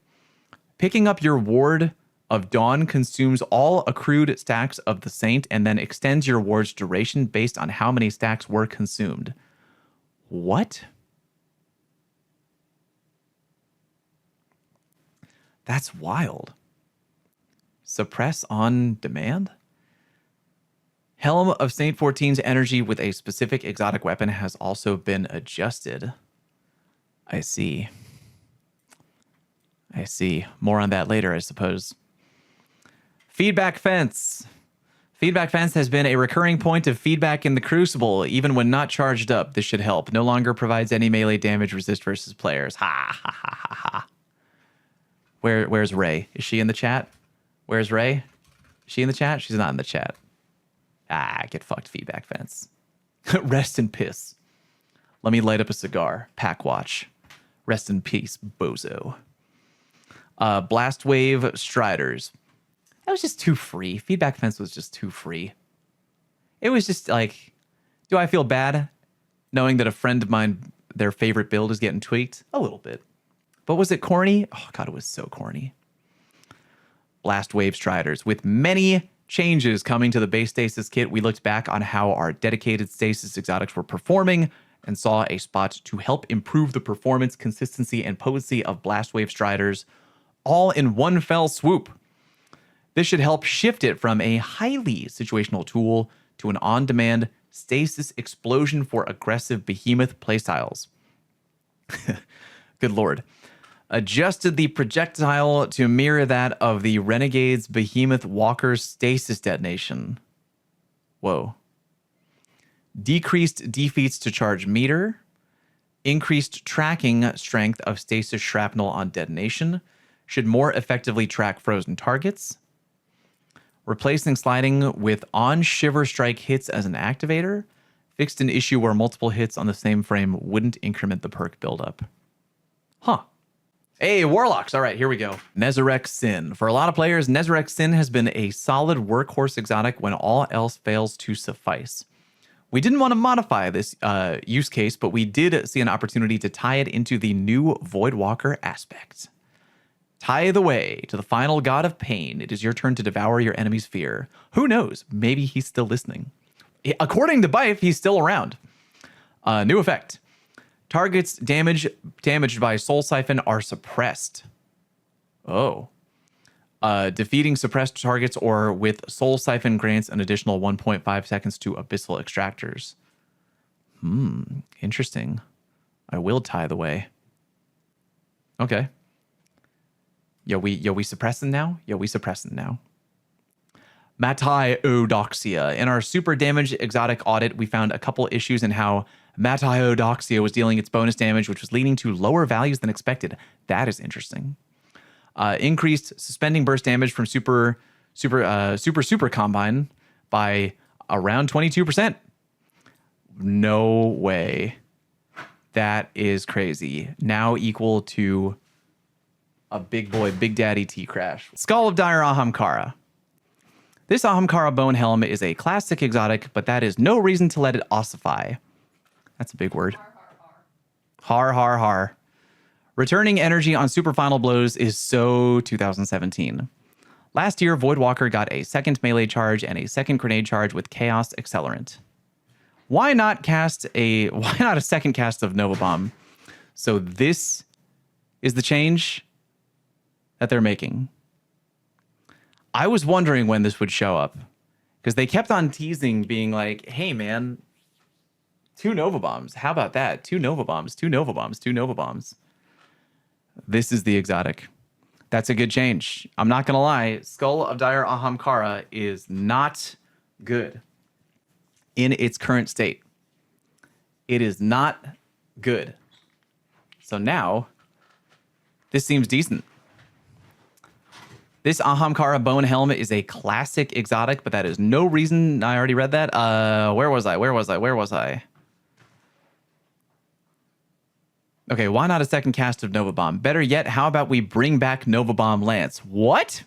Picking up your Ward of Dawn consumes all accrued stacks of the Saint and then extends your ward's duration based on how many stacks were consumed. What? That's wild. Suppress on demand? Helm of Saint 14's energy with a specific exotic weapon has also been adjusted. I see. More on that later, I suppose. Feedback Fence. Feedback Fence has been a recurring point of feedback in the Crucible, even when not charged up. This should help. No longer provides any melee damage resist versus players. Ha ha ha ha ha. Where's Ray? Is she in the chat? Where's Ray? Is she in the chat? She's not in the chat. Get fucked, Feedback Fence. Rest in piss. Let me light up a cigar. Pack watch. Rest in peace, bozo. Blast Wave Striders. That was just too free. Feedback Fence was just too free. It was just like, do I feel bad knowing that a friend of mine, their favorite build is getting tweaked? A little bit. But was it corny? Oh, God, it was so corny. Blast Wave Striders. With many changes coming to the base Stasis kit, we looked back on how our dedicated Stasis exotics were performing and saw a spot to help improve the performance, consistency, and potency of Blast Wave Striders all in one fell swoop. This should help shift it from a highly situational tool to an on-demand Stasis explosion for aggressive behemoth playstyles. Good lord. Adjusted the projectile to mirror that of the Renegade's Behemoth Walker's Stasis detonation. Whoa. Decreased defeats to charge meter. Increased tracking strength of Stasis shrapnel on detonation. Should more effectively track frozen targets. Replacing sliding with on-shiver strike hits as an activator. Fixed an issue where multiple hits on the same frame wouldn't increment the perk buildup. Huh. Hey, Warlocks. All right, here we go. Nezarec Sin. For a lot of players, Nezarec Sin has been a solid workhorse exotic when all else fails to suffice. We didn't want to modify this use case, but we did see an opportunity to tie it into the new Voidwalker aspect. Tie the way to the final god of pain. It is your turn to devour your enemy's fear. Who knows? Maybe he's still listening. According to Bife, he's still around. New effect. Targets damaged by Soul Siphon are suppressed. Oh. Defeating suppressed targets or with Soul Siphon grants an additional 1.5 seconds to Abyssal Extractors. Interesting. I will tie the way. Okay. Yo, we suppressing now? Matiodoxia. In our super damage exotic audit, we found a couple issues in how Matiodoxia was dealing its bonus damage, which was leading to lower values than expected. That is interesting. Increased suspending burst damage from super combine by around 22%. No way. That is crazy. Now equal to a big boy, Big Daddy T-Crash. Skull of Dire Ahamkara. This Ahamkara Bone Helm is a classic exotic, but that is no reason to let it ossify. That's a big word. Har, har, har. Returning energy on super final blows is so 2017. Last year, Voidwalker got a second melee charge and a second grenade charge with Chaos Accelerant. Why not a second cast of Nova Bomb? So this is the change that they're making. I was wondering when this would show up because they kept on teasing, being like, hey man, 2 Nova Bombs. How about that? 2 Nova Bombs, 2 Nova Bombs, 2 Nova Bombs. This is the exotic. That's a good change. I'm not going to lie. Skull of Dire Ahamkara is not good in its current state. It is not good. So now, this seems decent. This Ahamkara Bone Helmet is a classic exotic, but that is no reason. I already read that. Where was I? Okay, why not a second cast of Nova Bomb? Better yet, how about we bring back Nova Bomb Lance? What?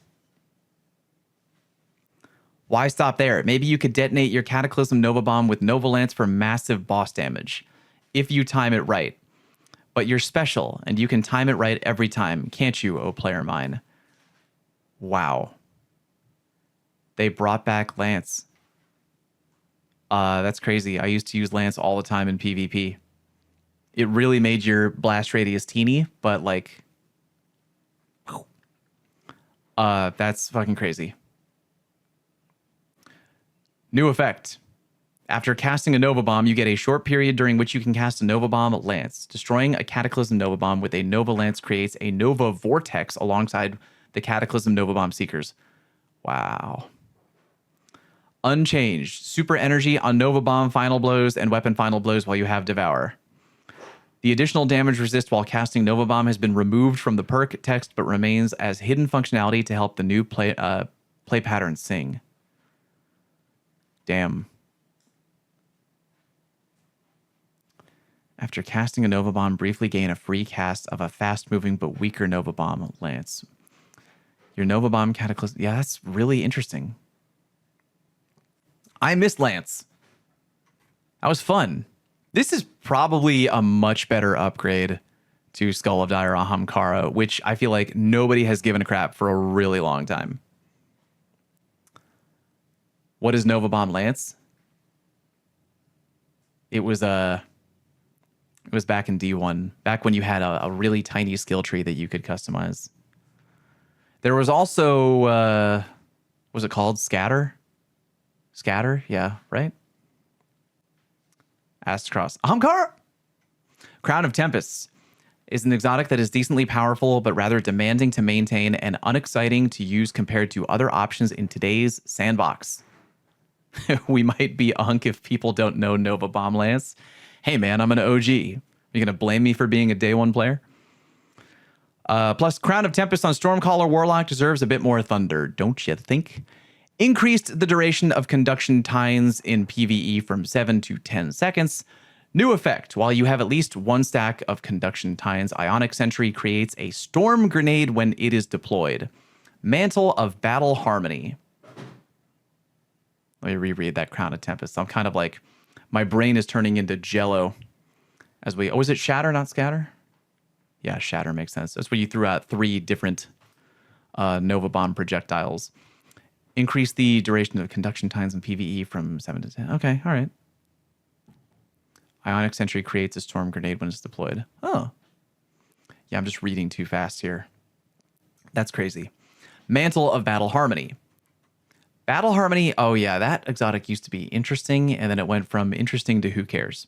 Why stop there? Maybe you could detonate your Cataclysm Nova Bomb with Nova Lance for massive boss damage, if you time it right. But you're special, and you can time it right every time, can't you, oh player mine? Wow. They brought back Lance. That's crazy. I used to use Lance all the time in PvP. It really made your blast radius teeny, but like, that's fucking crazy. New effect. After casting a Nova Bomb, you get a short period during which you can cast a Nova Bomb Lance. Destroying a Cataclysm Nova Bomb with a Nova Lance creates a Nova Vortex alongside the Cataclysm Nova Bomb Seekers. Wow. Unchanged. Super energy on Nova Bomb final blows and weapon final blows while you have Devour. The additional damage resist while casting Nova Bomb has been removed from the perk text, but remains as hidden functionality to help the new play pattern sing. Damn. After casting a Nova Bomb, briefly gain a free cast of a fast-moving but weaker Nova Bomb Lance. Your Nova Bomb Cataclysm... Yeah, that's really interesting. I miss Lance. That was fun. This is probably a much better upgrade to Skull of Dire Ahamkara, which I feel like nobody has given a crap for a really long time. What is Nova Bomb Lance? It was back in D1, back when you had a really tiny skill tree that you could customize. There was also, what was it called? Scatter? Scatter? Yeah, right? Astacross. Ahamkara! Crown of Tempests is an exotic that is decently powerful, but rather demanding to maintain and unexciting to use compared to other options in today's sandbox. We might be unk if people don't know Nova Bomb Lance. Hey man, I'm an OG. Are you going to blame me for being a day one player? Plus, Crown of Tempest on Stormcaller Warlock deserves a bit more thunder, don't you think? Increased the duration of conduction times in PvE from 7 to 10 seconds. New effect. While you have at least one stack of conduction tines, Ionic Sentry creates a Storm Grenade when it is deployed. Mantle of Battle Harmony. Let me reread that Crown of Tempest. I'm kind of like, my brain is turning into jello as we... Oh, is it Shatter, not Scatter? Yeah, Shatter makes sense. That's where you threw out 3 different Nova Bomb projectiles. Increase the duration of conduction times in PvE from 7 to 10. Okay, all right. Ionic Sentry creates a Storm Grenade when it's deployed. Oh. Yeah, I'm just reading too fast here. That's crazy. Mantle of Battle Harmony. Battle Harmony, oh yeah, that exotic used to be interesting, and then it went from interesting to who cares.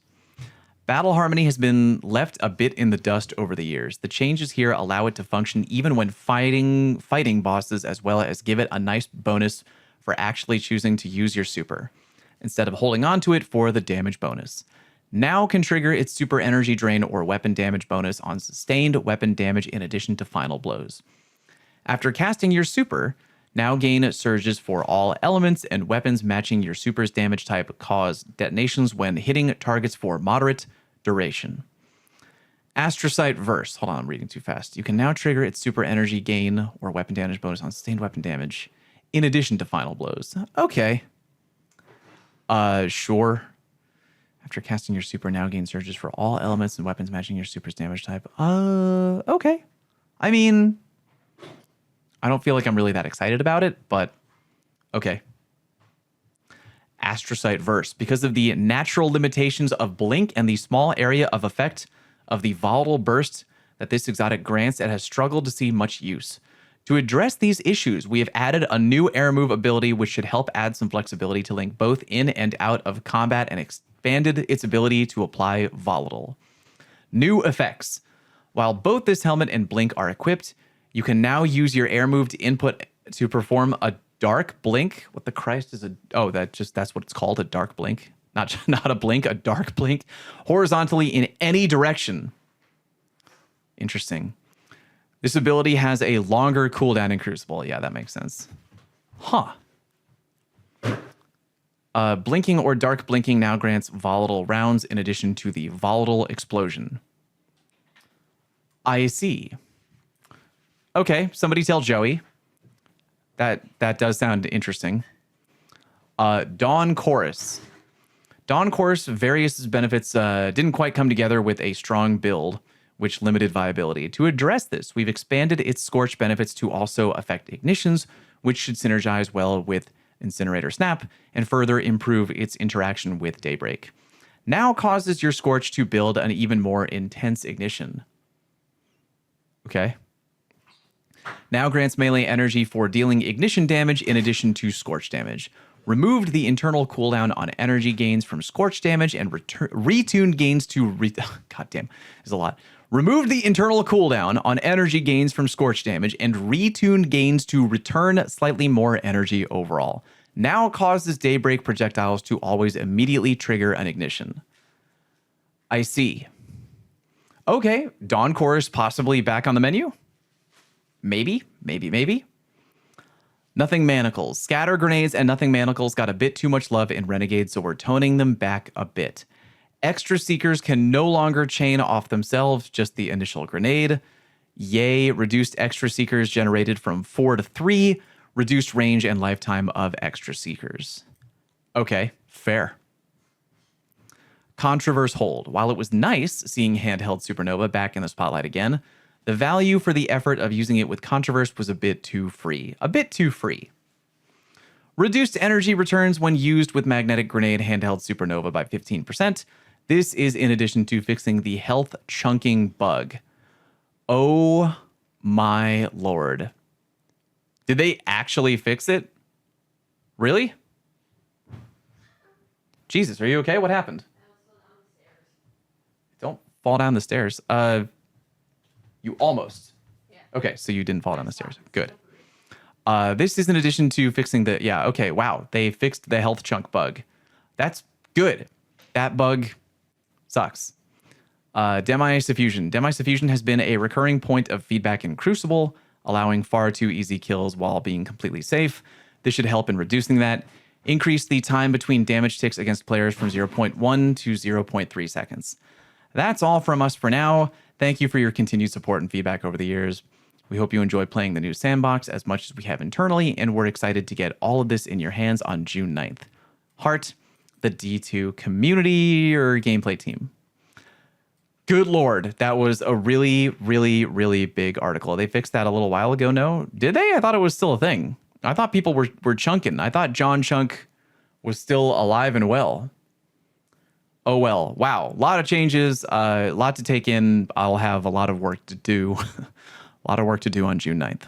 Battle Harmony has been left a bit in the dust over the years. The changes here allow it to function even when fighting bosses, as well as give it a nice bonus for actually choosing to use your super, instead of holding on to it for the damage bonus. Now can trigger its super energy drain or weapon damage bonus on sustained weapon damage in addition to final blows. After casting your super, now gain surges for all elements and weapons matching your super's damage type cause detonations when hitting targets for moderate duration. Astrocyte Verse. Hold on, I'm reading too fast. You can now trigger its super energy gain or weapon damage bonus on sustained weapon damage in addition to final blows. Okay. Sure. After casting your super, now gain surges for all elements and weapons matching your super's damage type. Okay. I mean, I don't feel like I'm really that excited about it, but okay. Astrocyte Verse. Because of the natural limitations of Blink and the small area of effect of the volatile burst that this exotic grants, it has struggled to see much use. To address these issues, we have added a new air move ability which should help add some flexibility to Link both in and out of combat and expanded its ability to apply volatile. New effects. While both this helmet and Blink are equipped, you can now use your air move to input to perform a dark blink. What the Christ is a... Oh, that's what it's called, a dark blink. Not a blink, a dark blink. Horizontally in any direction. Interesting. This ability has a longer cooldown in Crucible. Yeah, that makes sense. Huh. Blinking or dark blinking now grants volatile rounds in addition to the volatile explosion. I see. Okay, somebody tell Joey. That does sound interesting. Dawn Chorus. Dawn Chorus, various benefits didn't quite come together with a strong build, which limited viability. To address this, we've expanded its Scorch benefits to also affect ignitions, which should synergize well with Incinerator Snap and further improve its interaction with Daybreak. Now causes your Scorch to build an even more intense ignition. Okay. Now grants melee energy for dealing ignition damage in addition to Scorch damage. Removed the internal cooldown on energy gains from Scorch damage and retuned gains to... God damn, there's a lot. Removed the internal cooldown on energy gains from Scorch damage and retuned gains to return slightly more energy overall. Now causes Daybreak projectiles to always immediately trigger an ignition. I see. Okay, Dawn Chorus possibly back on the menu? Maybe. Nothing Manacles. Scatter Grenades and Nothing Manacles got a bit too much love in Renegade, so we're toning them back a bit. Extra Seekers can no longer chain off themselves, just the initial grenade. Yay, reduced Extra Seekers generated from 4 to 3, reduced range and lifetime of Extra Seekers. Okay, fair. Controverse Hold. While it was nice seeing handheld Supernova back in the spotlight again, the value for the effort of using it with Controverse was a bit too free. Reduced energy returns when used with Magnetic Grenade handheld Supernova by 15%. This is in addition to fixing the health chunking bug. Oh my lord. Did they actually fix it? Really? Jesus, are you okay? What happened? Don't fall down the stairs. You almost. Yeah. Okay, so you didn't fall down the stairs. Good. This is in addition to fixing the... Yeah, okay, wow. They fixed the health chunk bug. That's good. That bug sucks. Demi-Suffusion. Demi-Suffusion has been a recurring point of feedback in Crucible, allowing far too easy kills while being completely safe. This should help in reducing that. Increase the time between damage ticks against players from 0.1 to 0.3 seconds. That's all from us for now. Thank you for your continued support and feedback over the years. We hope you enjoy playing the new sandbox as much as we have internally, and we're excited to get all of this in your hands on June 9th. Heart, the D2 community or gameplay team. Good lord, that was a really, really, really big article. They fixed that a little while ago, no? Did they? I thought it was still a thing. I thought people were chunking. I thought John Chunk was still alive and well. Oh well, wow. A lot of changes, a lot to take in. I'll have a lot of work to do. A lot of work to do on June 9th.